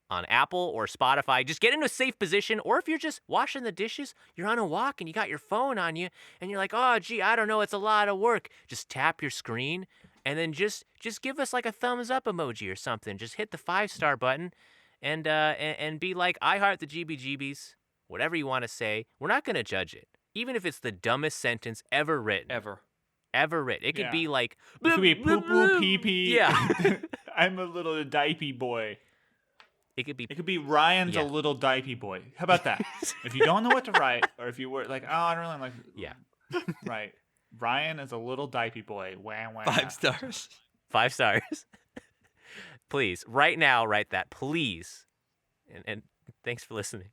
on Apple or Spotify. Just get in a safe position. Or if you're just washing the dishes, you're on a walk and you got your phone on you and you're like, oh, gee, I don't know, it's a lot of work. Just tap your screen and then just give us like a thumbs up emoji or something. Just hit the 5-star button and be like, I heart the GBGBs, whatever you want to say. We're not going to judge it, even if it's the dumbest sentence ever written. Ever written. It could be like, It could be poo poo pee pee. Yeah. I'm a little diaper boy. It could be. It could be Ryan's Yeah. a little diaper boy. How about that? If you don't know what to write, or if you were like, oh, I don't really like. Yeah. Right. Ryan is a little diaper boy. Wah, wah. 5 stars. 5 stars. Please, right now, write that, please. And thanks for listening.